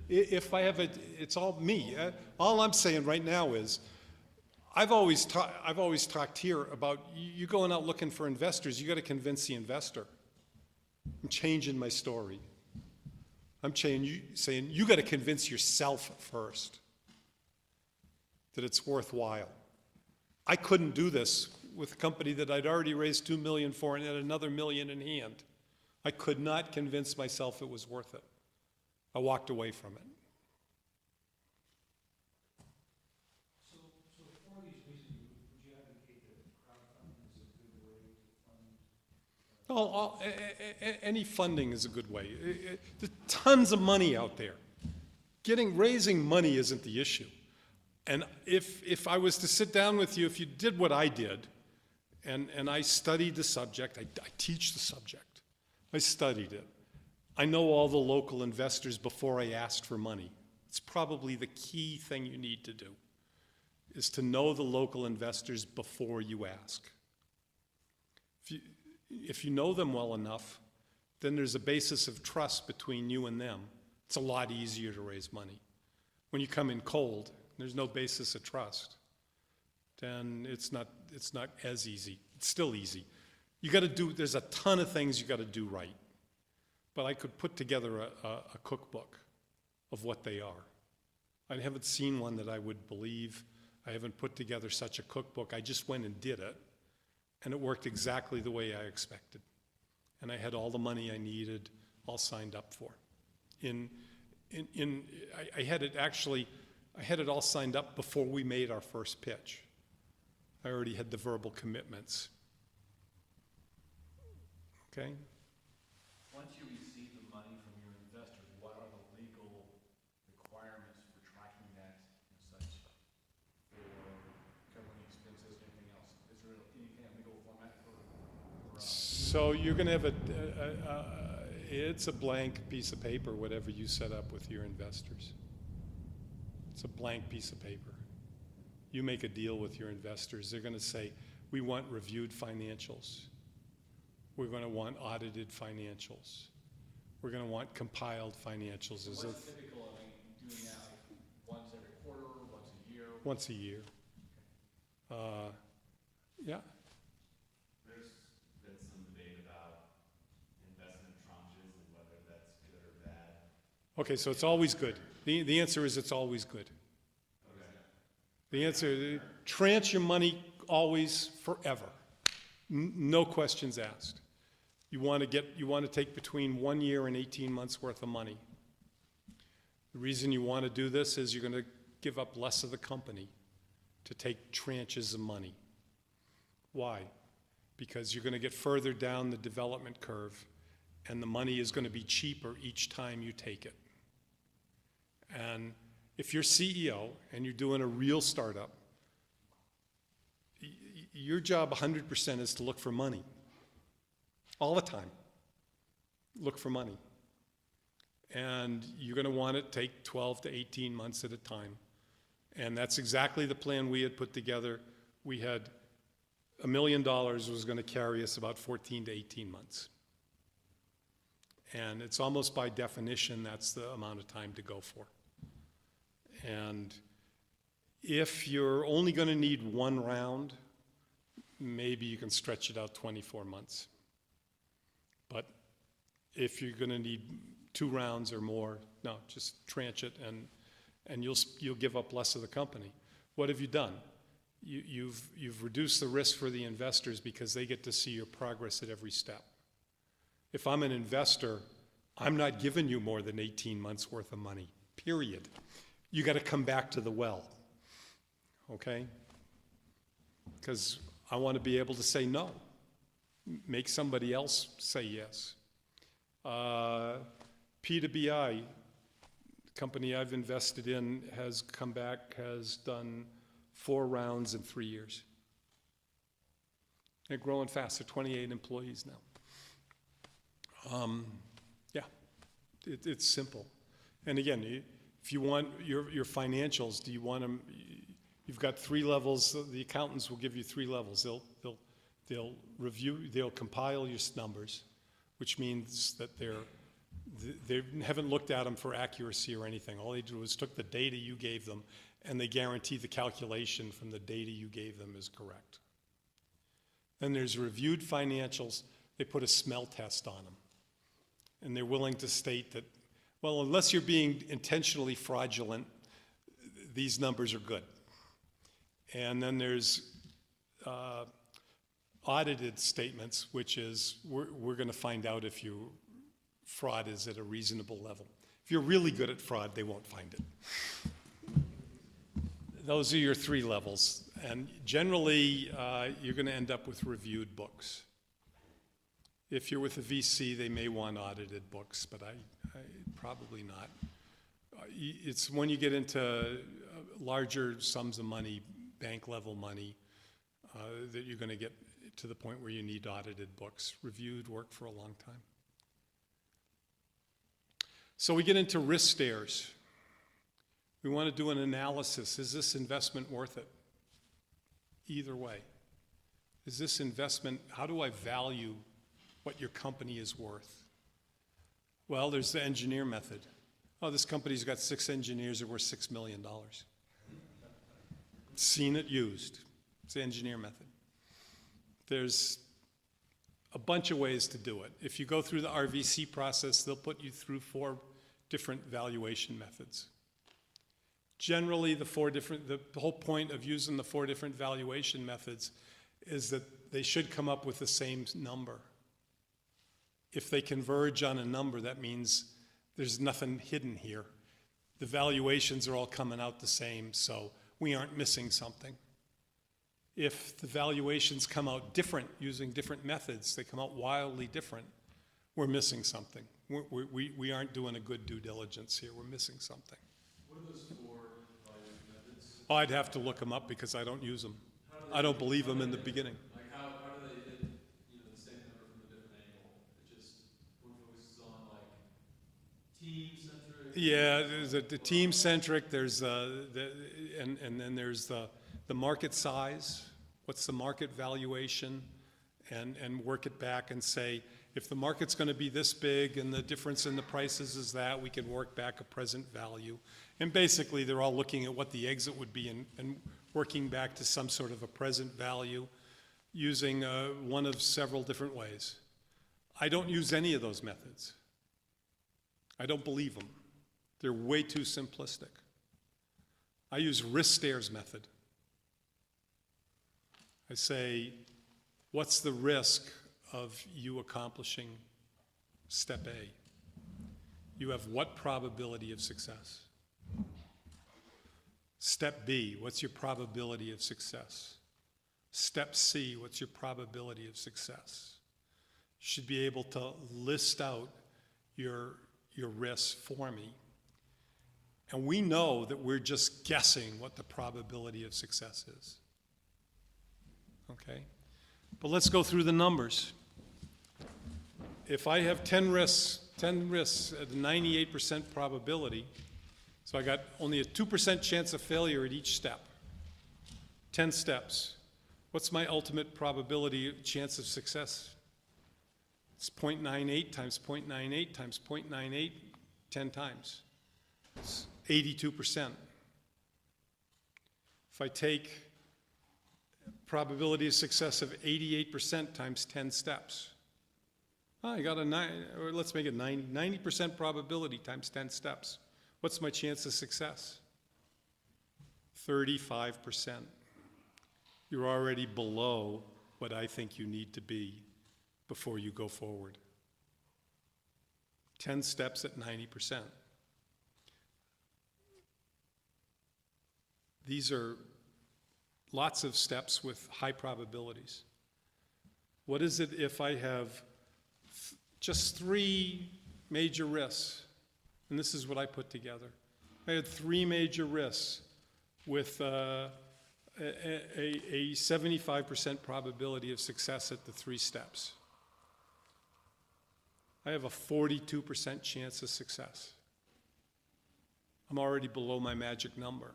if I have it's all me. All I'm saying right now is, I've always talked here about you going out looking for investors. You got to convince the investor. I'm changing my story. I'm saying you got to convince yourself first that it's worthwhile. I couldn't do this with a company that I'd already raised $2 million for and had another $1 million in hand. I could not convince myself it was worth it. I walked away from it. So for these reasons, would you advocate that crowdfunding is a good way to fund? Any funding is a good way. There's tons of money out there. Raising money isn't the issue. And if I was to sit down with you, if you did what I did, and I studied the subject, I teach the subject, I studied it. I know all the local investors before I asked for money. It's probably the key thing you need to do, is to know the local investors before you ask. If you know them well enough, then there's a basis of trust between you and them. It's a lot easier to raise money. When you come in cold, there's no basis of trust, then it's not as easy. It's still easy. There's a ton of things you got to do right. But I could put together a cookbook of what they are. I haven't seen one that I would believe. I haven't put together such a cookbook. I just went and did it, and it worked exactly the way I expected. And I had all the money I needed, all signed up for. I had it all signed up before we made our first pitch. I already had the verbal commitments. Okay? Once you receive the money from your investors, what are the legal requirements for tracking that and such, for covering expenses and anything else? Is there any kind of legal format for So you're going to have it's a blank piece of paper, whatever you set up with your investors. It's a blank piece of paper. You make a deal with your investors. They're going to say, we want reviewed financials. We're going to want audited financials. We're going to want compiled financials. So what's typical of doing that, like once every quarter, once a year? Once a year. Yeah. There's been some debate about investment tranches and whether that's good or bad. Okay, so it's always good. The answer is it's always good. Okay. The answer, tranche your money always, forever. No questions asked. You want to take between 1 year and 18 months worth of money. The reason you want to do this is you're going to give up less of the company to take tranches of money. Why? Because you're going to get further down the development curve, and the money is going to be cheaper each time you take it. And if you're CEO and you're doing a real startup, your job 100% is to look for money. all the time. Look for money. And you're going to want to take 12 to 18 months at a time. And that's exactly the plan we had put together. We had $1 million was going to carry us about 14 to 18 months. And it's almost by definition, that's the amount of time to go for. And if you're only going to need one round, maybe you can stretch it out 24 months. But if you're going to need 2 rounds or more, no, just tranche it, and you'll give up less of the company. What have you done? You've reduced the risk for the investors because they get to see your progress at every step. If I'm an investor, I'm not giving you more than 18 months worth of money, period. You got to come back to the well, okay? Because I want to be able to say no, make somebody else say yes. P2BI, the company I've invested in, has come back, has done 4 rounds in 3 years. They're growing fast. They're 28 employees now. Yeah, it's simple. And again, if you want your financials, do you want them? You've got 3 levels. The accountants will give you 3 levels. They'll review, they'll compile your numbers, which means that they haven't looked at them for accuracy or anything. All they do is took the data you gave them, and they guarantee the calculation from the data you gave them is correct. Then there's reviewed financials. They put a smell test on them. And they're willing to state that, well, unless you're being intentionally fraudulent, these numbers are good. And then there's audited statements, which is we're going to find out if your fraud is at a reasonable level. If you're really good at fraud, they won't find it. Those are your 3 levels. And generally, you're going to end up with reviewed books. If you're with a VC, they may want audited books, but I probably not. It's when you get into larger sums of money, bank level money, that you're going to get to the point where you need audited books. Reviewed work for a long time. So we get into risk stairs. We want to do an analysis. Is this investment worth it? Either way. Is this investment, how do I value what your company is worth? Well, there's the engineer method. Oh, this company's got 6 engineers that are worth $6 million. Seen it used. It's the engineer method. There's a bunch of ways to do it. If you go through the RVC process, they'll put you through 4 different valuation methods. Generally, the whole point of using the 4 different valuation methods is that they should come up with the same number. If they converge on a number, that means there's nothing hidden here. The valuations are all coming out the same, so we aren't missing something. If the valuations come out different using different methods, they come out wildly different, we're missing something. We aren't doing a good due diligence here. We're missing something. What are those 4 valuation methods? Oh, I'd have to look them up because I don't use them. I don't believe them in the beginning. Like how do they hit the same number from a different angle? It just one focuses on like team-centric. Yeah, there's the team-centric. There's and then there's the market size. What's the market valuation? And work it back and say, if the market's going to be this big and the difference in the prices is that, we can work back a present value. And basically, they're all looking at what the exit would be and working back to some sort of a present value using one of several different ways. I don't use any of those methods. I don't believe them. They're way too simplistic. I use risk stairs method. I say, what's the risk of you accomplishing step A? You have what probability of success? Step B, what's your probability of success? Step C, what's your probability of success? You should be able to list out your risks for me. And we know that we're just guessing what the probability of success is. Okay? But let's go through the numbers. if I have 10 risks at a 98% probability, so I got only a 2% chance of failure at each step, 10 steps. What's my ultimate probability chance of success? It's 0.98 times 0.98 times 0.98, 10 times. It's 82%. If I take probability of success of 88% times 10 steps, I got a 9, or let's make it 90% probability times 10 steps. What's my chance of success? 35%. You're already below what I think you need to be before you go forward. 10 steps at 90%. These are lots of steps with high probabilities. What is it if I have just 3 major risks? And this is what I put together. I had 3 major risks with a 75% probability of success at the 3 steps. I have a 42% chance of success. I'm already below my magic number.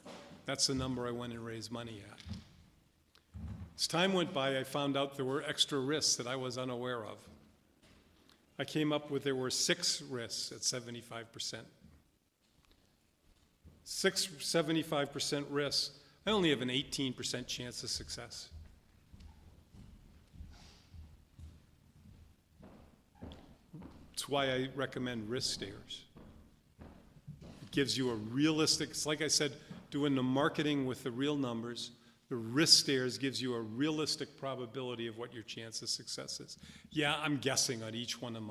That's the number I went and raised money at. As time went by, I found out there were extra risks that I was unaware of. I came up with there were 6 risks at 75%. 6 75% risks. I only have an 18% chance of success. That's why I recommend risk stairs. It gives you a realistic, it's like I said, doing the marketing with the real numbers. The risk stairs gives you a realistic probability of what your chance of success is. Yeah, I'm guessing on each one of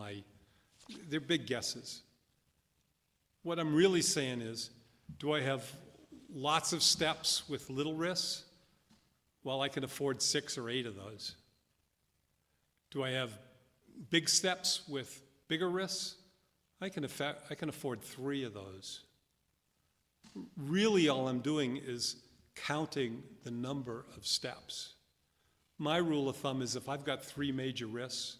they're big guesses. What I'm really saying is, do I have lots of steps with little risks? Well, I can afford 6 or 8 of those. Do I have big steps with bigger risks? I can afford 3 of those. Really, all I'm doing is counting the number of steps. My rule of thumb is if I've got 3 major risks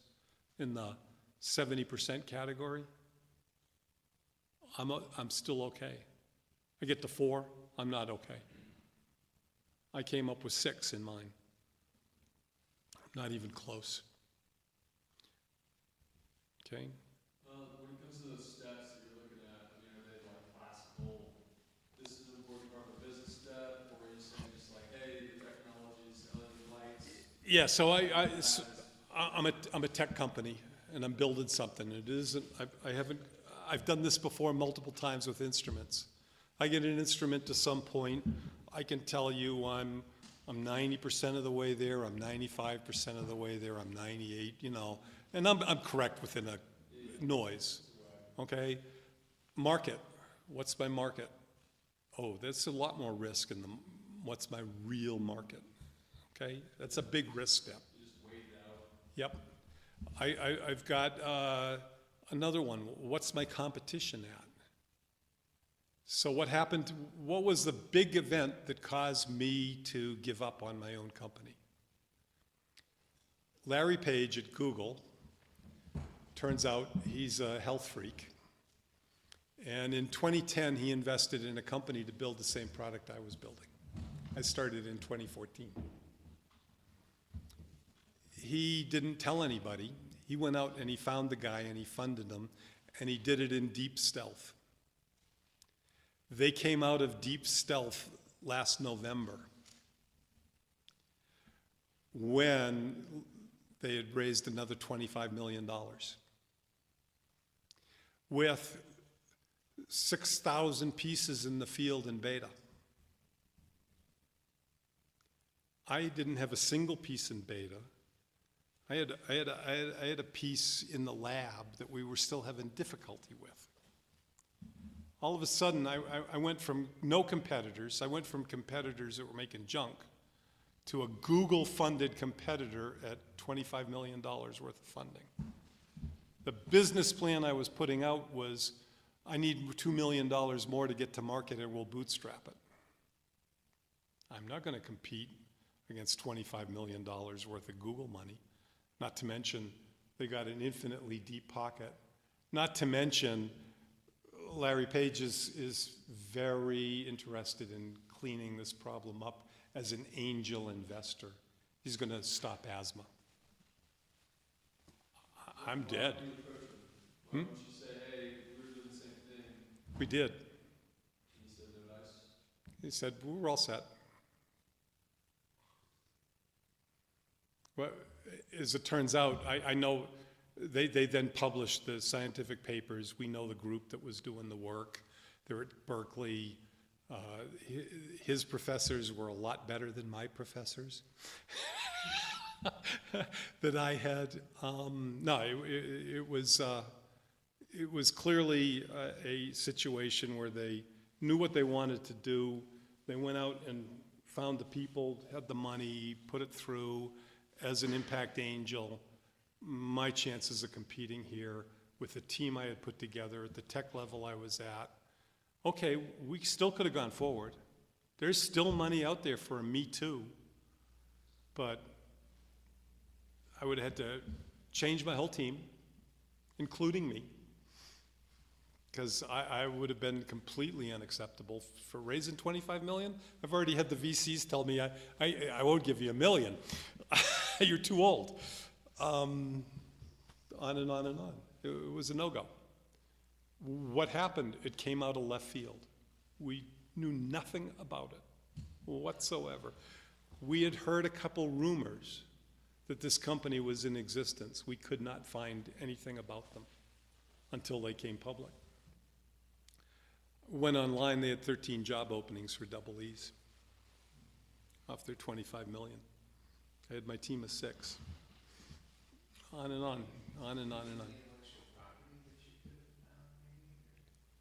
in the 70% category, I'm still okay. I get to 4, I'm not okay. I came up with 6 in mine. Not even close. Okay? When it comes to those steps that you're looking at, I mean, are they like classical, this is an important part of a business step, or are you saying just like, hey, the technology's LED lights? Yeah, so I'm a tech company, and I'm building something. It isn't, I've done this before multiple times with instruments. I get an instrument to some point, I can tell you I'm 90% of the way there, I'm 95% of the way there, I'm 98, and I'm correct within a noise, okay? Market, what's my market? Oh, that's a lot more risk in what's my real market, okay? That's a big risk step. You just wait it out. Yep. I've got another one, what's my competition at? So what was the big event that caused me to give up on my own company? Larry Page at Google, turns out he's a health freak. And in 2010, he invested in a company to build the same product I was building. I started in 2014. He didn't tell anybody. He went out and he found the guy and he funded him, and he did it in deep stealth. They came out of deep stealth last November when they had raised another $25 million with 6,000 pieces in the field in beta. I didn't have a single piece in beta. I had a piece in the lab that we were still having difficulty with. All of a sudden, I went from no competitors, I went from competitors that were making junk to a Google-funded competitor at $25 million worth of funding. The business plan I was putting out was, I need $2 million more to get to market and we'll bootstrap it. I'm not going to compete against $25 million worth of Google money, not to mention They got an infinitely deep pocket. Not to mention, Larry Page is very interested in cleaning this problem up as an angel investor. He's going to stop asthma. I'm dead. Why don't you say, hey, we were doing the same thing, We did. and he said no dice? He said, we're all set. Well, as it turns out, I know they then published the scientific papers. We know the group that was doing the work. They're at Berkeley. His professors were a lot better than my professors that I had. No, it was clearly a situation where they knew what they wanted to do. They went out and found the people, had the money, put it through. As an impact angel, my chances of competing here with the team I had put together at the tech level I was at, okay, we still could have gone forward. There's still money out there for a Me Too, but I would have had to change my whole team, including me, because I would have been completely unacceptable for raising $25 million. I've already had the VCs tell me I won't give you $1 million. You're too old. On and on and on. It was a no-go. What happened? It came out of left field. We knew nothing about it whatsoever. We had heard a couple rumors that this company was in existence. We could not find anything about them until they came public. Went online, they had 13 job openings for double E's off their 25 million. I had my team of 6. On and on, on and on and on.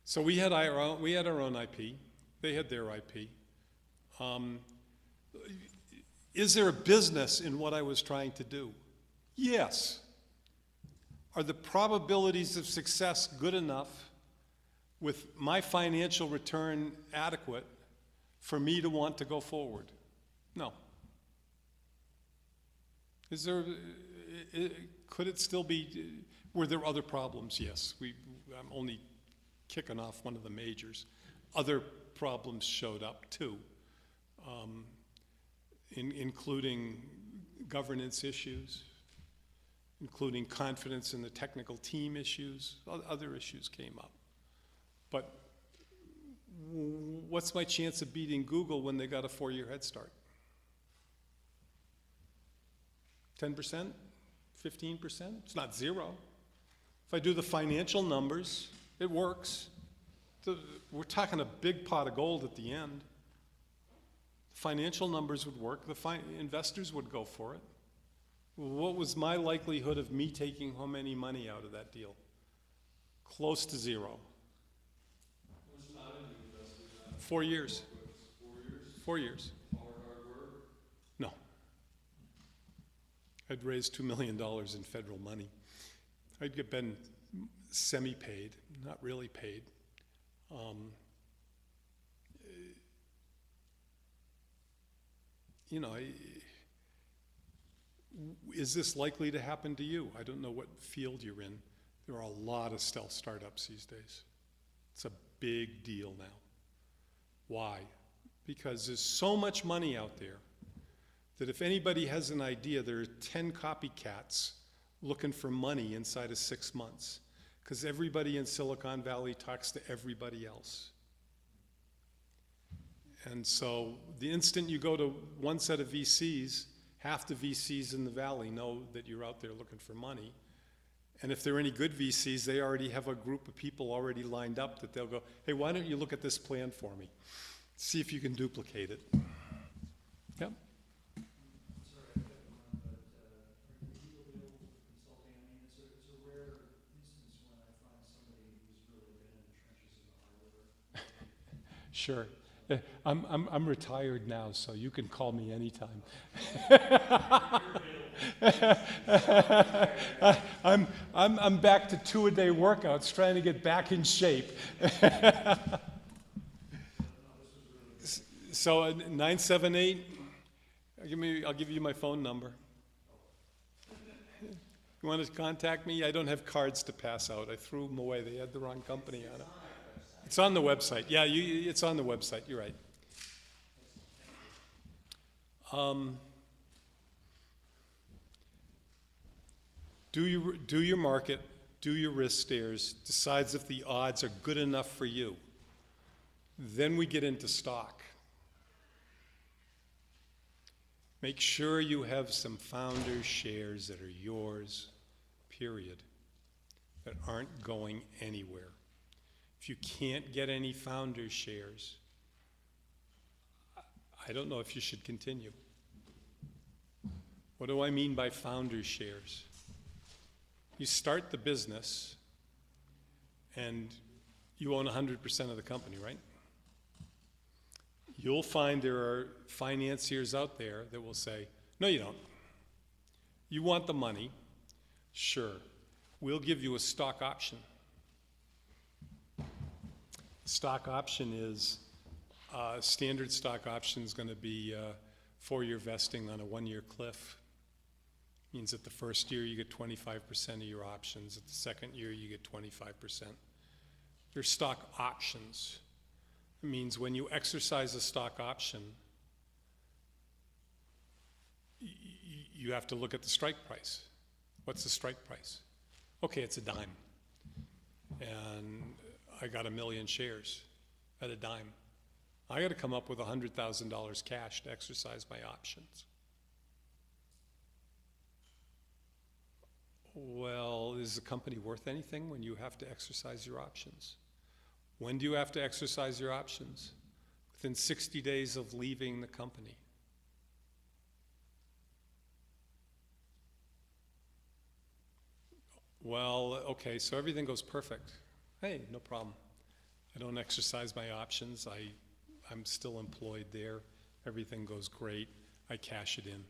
So we had our own IP. They had their IP. Is there a business in what I was trying to do? Yes. Are the probabilities of success good enough with my financial return adequate for me to want to go forward? No. Is there, could it still be, were there other problems? Yes. I'm only kicking off one of the majors. Other problems showed up too, including governance issues, including confidence in the technical team issues. Other issues came up. But what's my chance of beating Google when they got a 4-year head start? 10%? 15%? It's not 0. If I do the financial numbers, it works. We're talking a big pot of gold at the end. Financial numbers would work. The investors would go for it. What was my likelihood of me taking home any money out of that deal? Close to 0. 4 years. 4 years. No. I'd raised $2 million in federal money. I'd been semi-paid, not really paid. You know, is this likely to happen to you? I don't know what field you're in. There are a lot of stealth startups these days. It's a big deal now. Why? Because there's so much money out there that if anybody has an idea, there are 10 copycats looking for money inside of 6 months, because everybody in Silicon Valley talks to everybody else. And so the instant you go to one set of VCs, half the VCs in the Valley know that you're out there looking for money. And if they're any good VCs, they already have a group of people already lined up that they'll go, hey, why don't you look at this plan for me? See if you can duplicate it. Yep. I'm sorry, I've got one, but are you available for consulting? I mean, it's a rare instance when I find somebody who's really been in the trenches in the hardware. Sure. I'm retired now, so you can call me anytime. I'm back to 2-a-day workouts, trying to get back in shape. So 978. I'll give you my phone number. You want to contact me? I don't have cards to pass out. I threw them away. They had the wrong company on it. It's on the website. Yeah, it's on the website. You're right. Do your market, do your risk stares, decides if the odds are good enough for you. Then we get into stock. Make sure you have some founder shares that are yours, period, that aren't going anywhere. If you can't get any founder shares, I don't know if you should continue. What do I mean by founder shares? You start the business and you own 100% of the company, right? You'll find there are financiers out there that will say, no, you don't. You want the money? Sure. We'll give you a stock option. Stock option is, standard stock option is going to be 4-year vesting on a 1-year cliff. Means that the first year you get 25% of your options. At the second year you get 25%. They're stock options. It means when you exercise a stock option, you have to look at the strike price. What's the strike price? Okay, it's a dime. And I got 1 million shares at a dime. I got to come up with $100,000 cash to exercise my options. Well, is the company worth anything when you have to exercise your options? When do you have to exercise your options? Within 60 days of leaving the company. Well, okay, so everything goes perfect. Hey, no problem. I don't exercise my options. I'm still employed there. Everything goes great. I cash it in.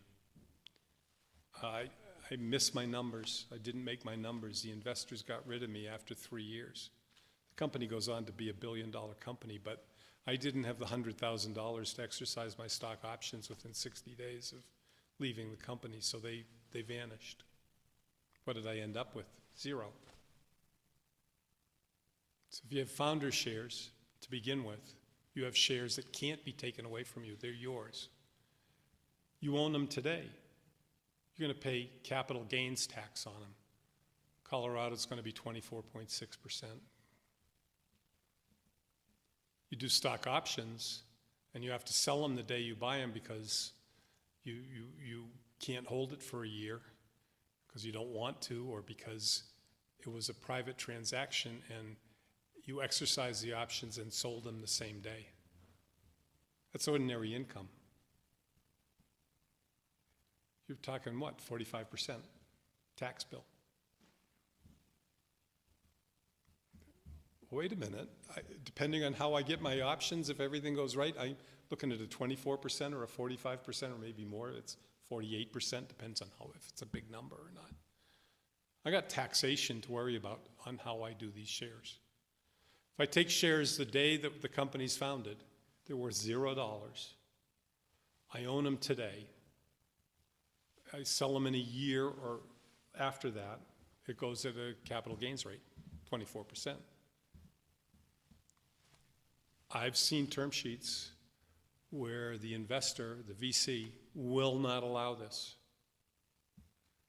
I missed my numbers. I didn't make my numbers. The investors got rid of me after 3 years. The company goes on to be $1 billion company, but I didn't have the $100,000 to exercise my stock options within 60 days of leaving the company, so they vanished. What did I end up with? 0. So if you have founder shares to begin with, you have shares that can't be taken away from you. They're yours. You own them today. You're going to pay capital gains tax on them. Colorado's going to be 24.6%. You do stock options, and you have to sell them the day you buy them because you can't hold it for a year because you don't want to, or because it was a private transaction and you exercised the options and sold them the same day. That's ordinary income. You're talking what, 45% tax bill? Wait a minute, depending on how I get my options, if everything goes right, I'm looking at a 24% or a 45% or maybe more. It's 48%, depends on if it's a big number or not. I got taxation to worry about on how I do these shares. If I take shares the day that the company's founded, they're worth $0. I own them today. I sell them in a year or after that, it goes at a capital gains rate, 24%. I've seen term sheets where the investor, the VC, will not allow this.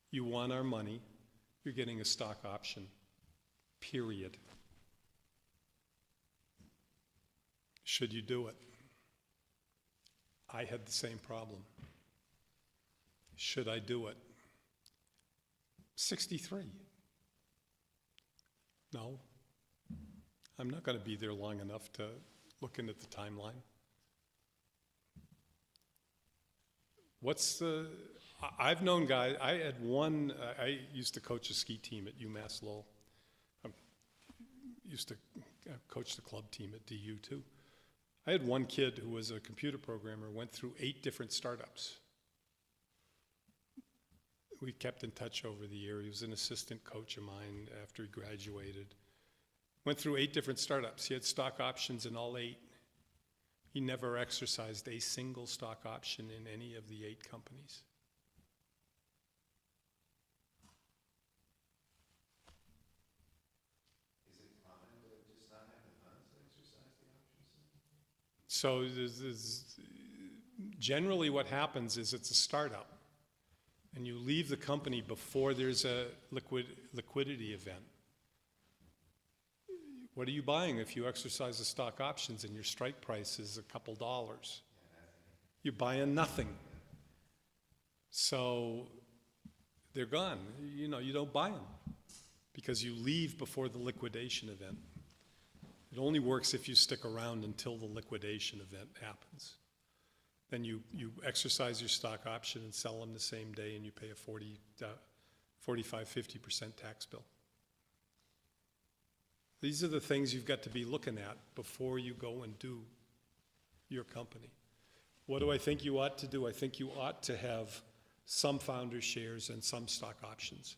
You want our money, you're getting a stock option, period. Should you do it? I had the same problem. Should I do it? 63. No. I'm not going to be there long enough to look into the timeline. I've known guys, I used to coach a ski team at UMass Lowell. I used to coach the club team at DU too. I had one kid who was a computer programmer, went through 8 different startups. We kept in touch over the year. He was an assistant coach of mine after he graduated. Went through 8 different startups. He had stock options in all 8. He never exercised a single stock option in any of the 8 companies. So generally what happens is it's a startup, and you leave the company before there's a liquidity event. What are you buying if you exercise the stock options and your strike price is a couple dollars? You're buying nothing. So they're gone. You know, you don't buy them because you leave before the liquidation event. It only works if you stick around until the liquidation event happens. Then you exercise your stock option and sell them the same day, and you pay a 45–50% tax bill. These are the things you've got to be looking at before you go and do your company. What do I think you ought to do? I think you ought to have some founder shares and some stock options.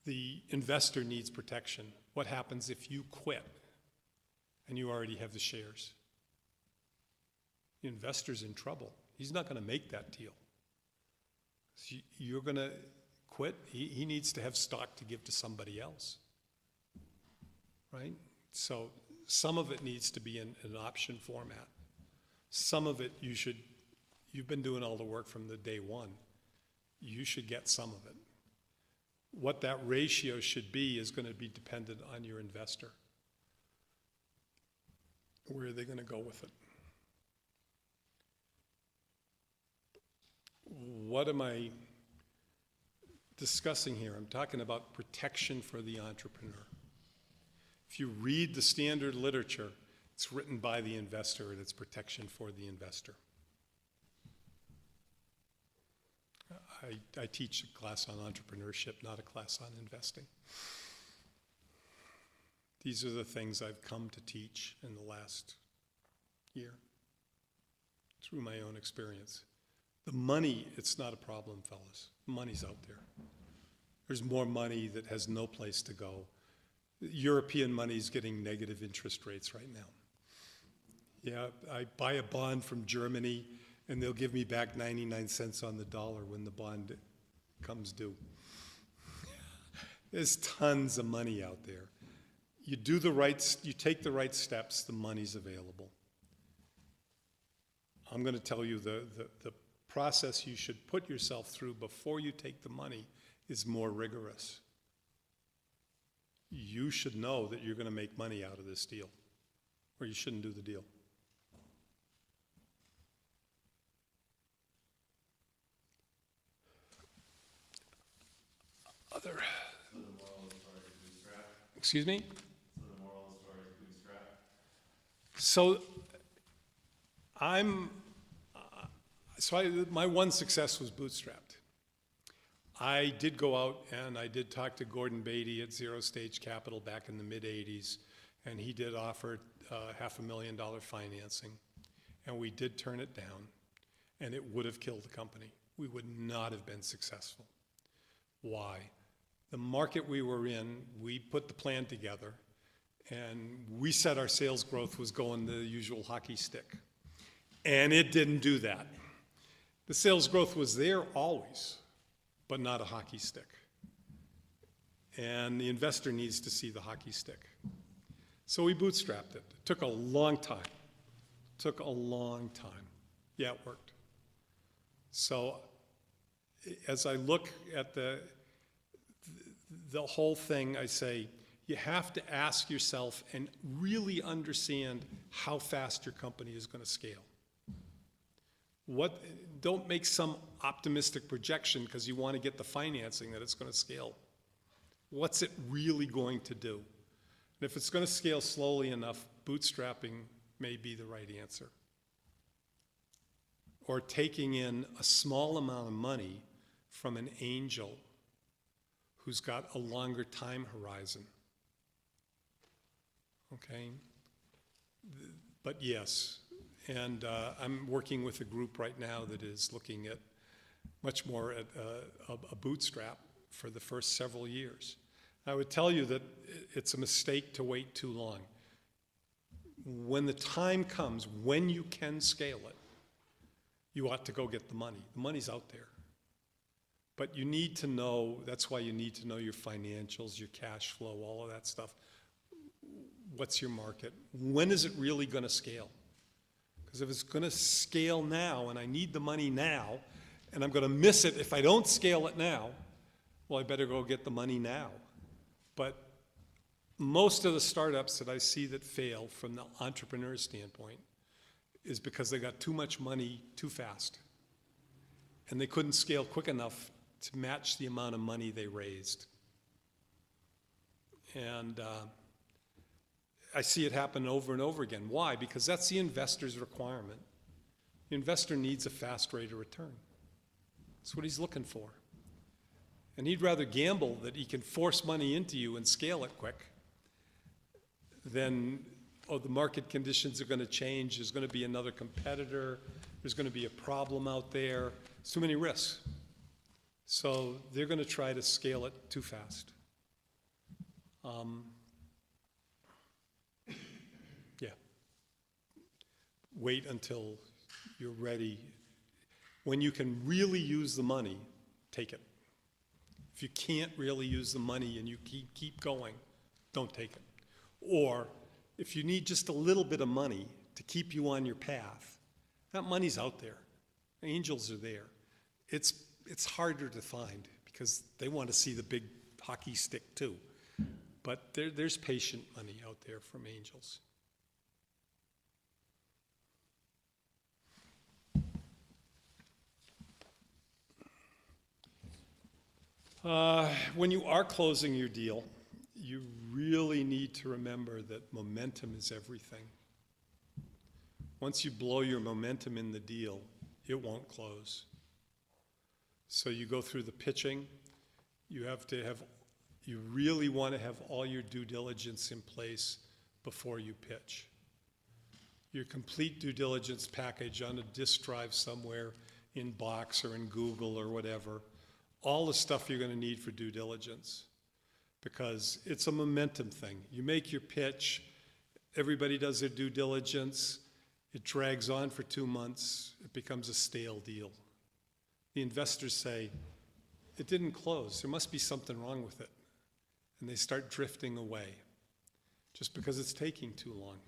The investor needs protection. What happens if you quit and you already have the shares? The investor's in trouble. He's not going to make that deal. So you're going to quit. He needs to have stock to give to somebody else. Right? So some of it needs to be in an option format. Some of it you've been doing all the work from the day one. You should get some of it. What that ratio should be is going to be dependent on your investor. Where are they going to go with it? What am I discussing here? I'm talking about protection for the entrepreneur. If you read the standard literature, it's written by the investor and it's protection for the investor. I teach a class on entrepreneurship, not a class on investing. These are the things I've come to teach in the last year through my own experience. The money, it's not a problem, fellas. Money's out there. There's more money that has no place to go. European money is getting negative interest rates right now. Yeah, I buy a bond from Germany, and they'll give me back 99 cents on the dollar when the bond comes due. There's tons of money out there. You take the right steps, the money's available. I'm going to tell you the process you should put yourself through before you take the money is more rigorous. You should know that you're going to make money out of this deal, or you shouldn't do the deal. So the moral of the story is bootstrap? Excuse me? So the moral of the story is bootstrap? My one success was bootstrapped. I did go out and I did talk to Gordon Beatty at Zero Stage Capital back in the mid-'80s, and he did offer $500,000 financing, and we did turn it down, and it would have killed the company. We would not have been successful. Why? The market we were in, we put the plan together, and we said our sales growth was going the usual hockey stick, and it didn't do that. The sales growth was there always, but not a hockey stick. And the investor needs to see the hockey stick. So we bootstrapped it. It took a long time. Yeah, it worked. So as I look at the whole thing, I say, you have to ask yourself and really understand how fast your company is going to scale. Don't make some optimistic projection because you want to get the financing that it's going to scale. What's it really going to do? And if it's going to scale slowly enough, bootstrapping may be the right answer. Or taking in a small amount of money from an angel who's got a longer time horizon. Okay? But yes, and I'm working with a group right now that is looking at much more at a bootstrap for the first several years. I would tell you that it's a mistake to wait too long. When the time comes, when you can scale it, you ought to go get the money. The money's out there. But you need to know, that's why you need to know your financials, your cash flow, all of that stuff. What's your market? When is it really going to scale? Because if it's going to scale now and I need the money now, and I'm going to miss it if I don't scale it now, well, I better go get the money now. But most of the startups that I see that fail from the entrepreneur standpoint is because they got too much money too fast. And they couldn't scale quick enough to match the amount of money they raised. And I see it happen over and over again. Why? Because that's the investor's requirement. The investor needs a fast rate of return. That's what he's looking for. And he'd rather gamble that he can force money into you and scale it quick than, oh, the market conditions are going to change, there's going to be another competitor, there's going to be a problem out there. It's too many risks. So they're going to try to scale it too fast. Yeah. Wait until you're ready. When you can really use the money, take it. If you can't really use the money and you keep going, don't take it. Or if you need just a little bit of money to keep you on your path, that money's out there. Angels are there. It's harder to find because they want to see the big hockey stick too. But there's patient money out there from angels. When you are closing your deal, you really need to remember that momentum is everything. Once you blow your momentum in the deal, it won't close. So you go through the pitching, you really want to have all your due diligence in place before you pitch. Your complete due diligence package on a disk drive somewhere in Box or in Google or whatever, all the stuff you're going to need for due diligence, because it's a momentum thing. You make your pitch, everybody does their due diligence, it drags on for 2 months, it becomes a stale deal. The investors say, it didn't close, there must be something wrong with it. And they start drifting away just because it's taking too long.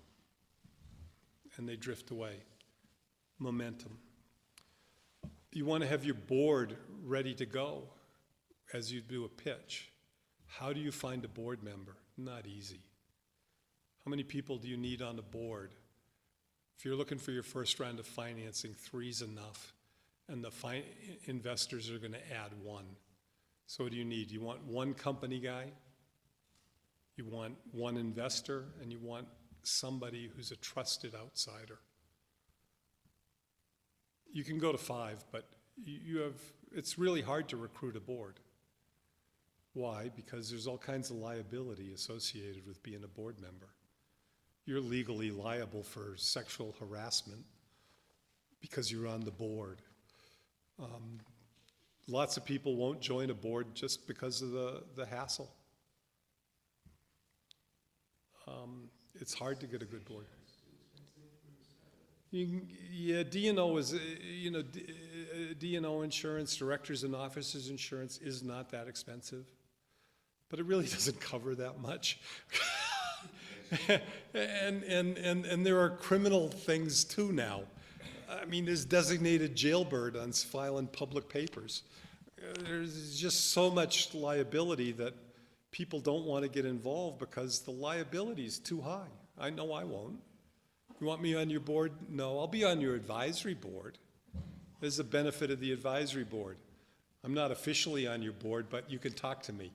And they drift away. Momentum. You want to have your board ready to go as you do a pitch. How do you find a board member? Not easy. How many people do you need on the board? If you're looking for your first round of financing, 3's enough. And the investors are going to add 1. So what do you need? You want 1 company guy, you want 1 investor, and you want somebody who's a trusted outsider. You can go to 5, but it's really hard to recruit a board. Why? Because there's all kinds of liability associated with being a board member. You're legally liable for sexual harassment because you're on the board. Lots of people won't join a board just because of the hassle. It's hard to get a good board. D&O is, D&O insurance, directors and officers insurance is not that expensive, but it really doesn't cover that much. and there are criminal things too now. I mean, there's designated jailbird on filing public papers. There's just so much liability that people don't want to get involved because the liability is too high. I know I won't. You want me on your board? No, I'll be on your advisory board. There's the benefit of the advisory board. I'm not officially on your board, but you can talk to me.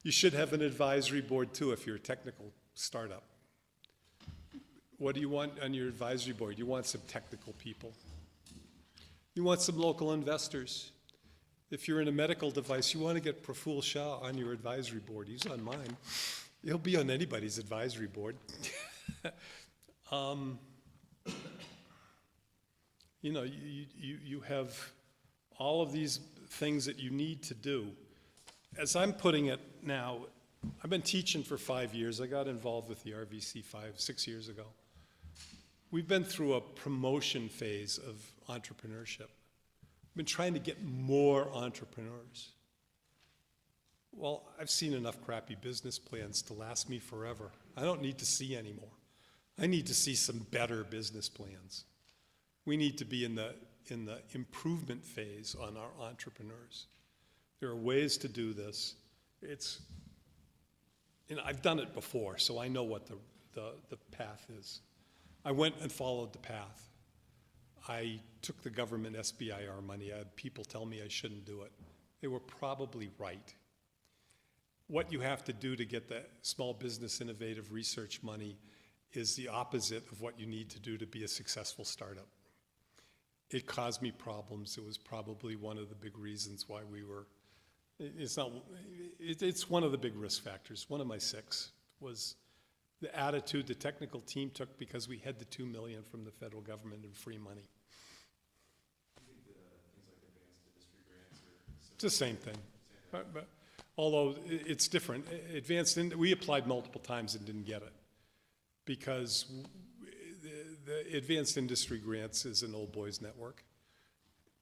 You should have an advisory board too if you're a technical startup. What do you want on your advisory board? You want some technical people. You want some local investors. If you're in a medical device, you want to get Praful Shah on your advisory board. He's on mine. He'll be on anybody's advisory board. You have all of these things that you need to do. As I'm putting it now, I've been teaching for 5 years. I got involved with the RVC 6 years ago. We've been through a promotion phase of entrepreneurship. We've been trying to get more entrepreneurs. Well, I've seen enough crappy business plans to last me forever. I don't need to see any more. I need to see some better business plans. We need to be in the improvement phase on our entrepreneurs. There are ways to do this. It's, I've done it before, so I know what the path is. I went and followed the path. I took the government SBIR money. I had people tell me I shouldn't do it. They were probably right. What you have to do to get the Small Business Innovative Research money is the opposite of what you need to do to be a successful startup. It caused me problems. It was probably one of the big reasons why we were, it's one of the big risk factors. One of my 6 was the attitude the technical team took because we had the $2 million from the federal government in free money. I think things like advanced industry grants are It's the same thing. But although it's different. We applied multiple times and didn't get it because the advanced industry grants is an old boys network.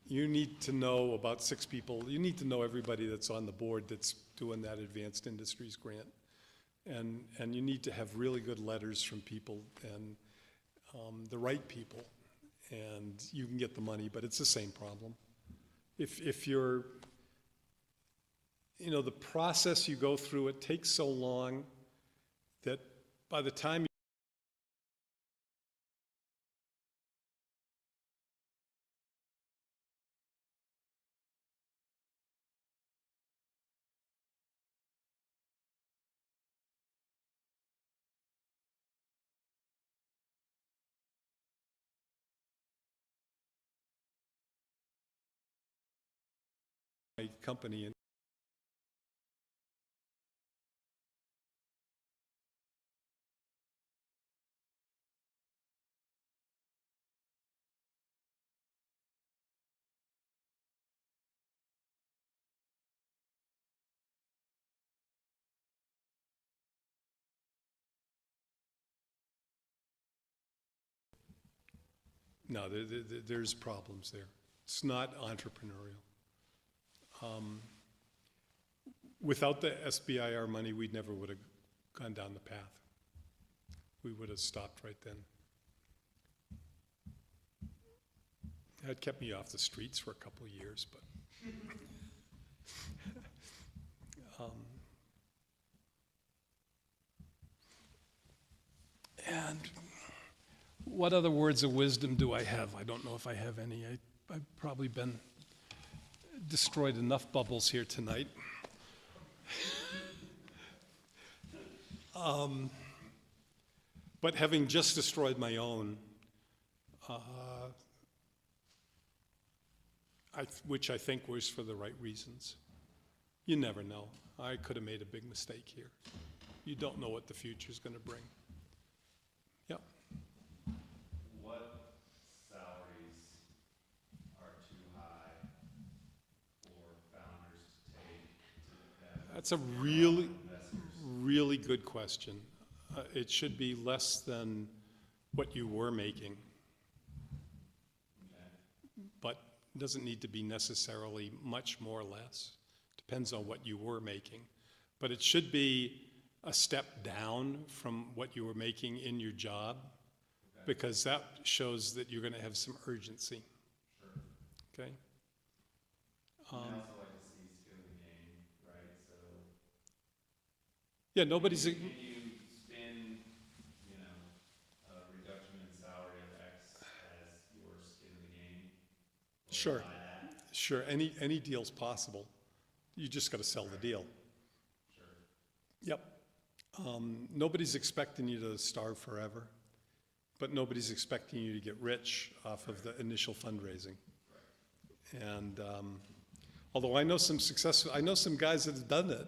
You need to know about 6 people. You need to know everybody that's on the board that's doing that advanced industries grant. And you need to have really good letters from people and the right people. And you can get the money, but it's the same problem. If you're, the process you go through, it takes so long that by the time my company, and no, there's problems there. It's not entrepreneurial. Without the SBIR money, we never would have gone down the path. We would have stopped right then. That kept me off the streets for a couple of years, but and what other words of wisdom do I have? I don't know if I have any. I've probably destroyed enough bubbles here tonight. But having just destroyed my own, which I think was for the right reasons. You never know. I could have made a big mistake here. You don't know what the future's going to bring. Yep. What salaries are too high for founders to take to have That's a really, investors? really good question. It should be less than what you were making, Okay. but doesn't need to be necessarily much more or less. Depends on what you were making. But it should be a step down from what you were making in your job, Okay. because that shows that you're going to have some urgency. Sure. Okay? I also like to see skin in the game, right? So Yeah, nobody's. can you spin, a reduction in salary of X as your skin in the game? Or Sure. buy that? Sure, any deal's possible. You just got to sell the deal. Sure. Yep. Nobody's expecting you to starve forever, but nobody's expecting you to get rich off of the initial fundraising. And although I know some guys that have done it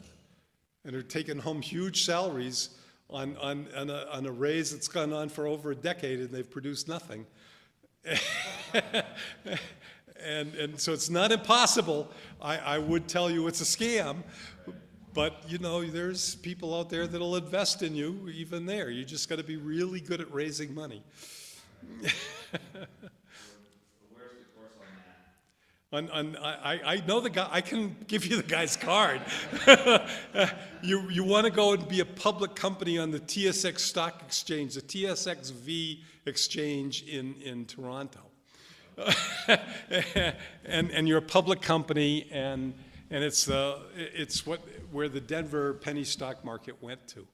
and are taking home huge salaries on a raise that's gone on for over a decade and they've produced nothing. And so it's not impossible. I would tell you it's a scam, but there's people out there that'll invest in you even there. You just got to be really good at raising money. So where's the course on I know the guy, I can give you the guy's card. You want to go and be a public company on the TSX Stock Exchange, the TSXV exchange in Toronto. And you're a public company, and it's where the Denver penny stock market went to.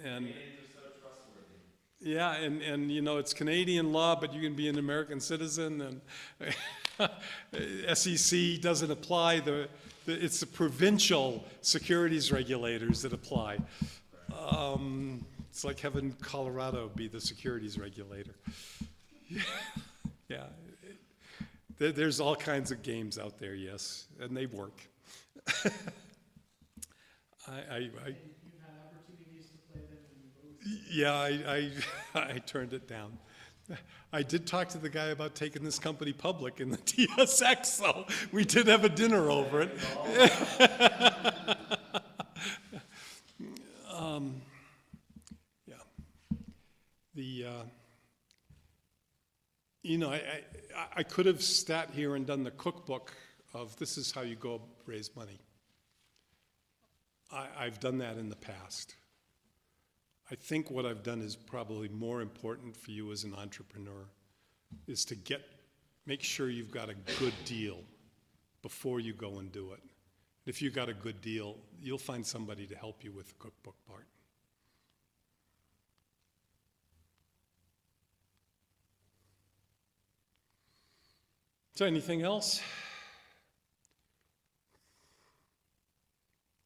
And yeah, and you know, it's Canadian law, but you can be an American citizen, and SEC doesn't apply. It's the provincial securities regulators that apply. It's like having Colorado be the securities regulator. Yeah, there's all kinds of games out there, yes, and they work. You've had opportunities to play them and you both. Yeah, I turned it down. I did talk to the guy about taking this company public in the TSX, so we did have a dinner over it. Yeah. You know, I could have sat here and done the cookbook of this is how you go raise money. I've done that in the past. I think what I've done is probably more important for you as an entrepreneur is to make sure you've got a good deal before you go and do it. If you've got a good deal, you'll find somebody to help you with the cookbook part. Is there anything else?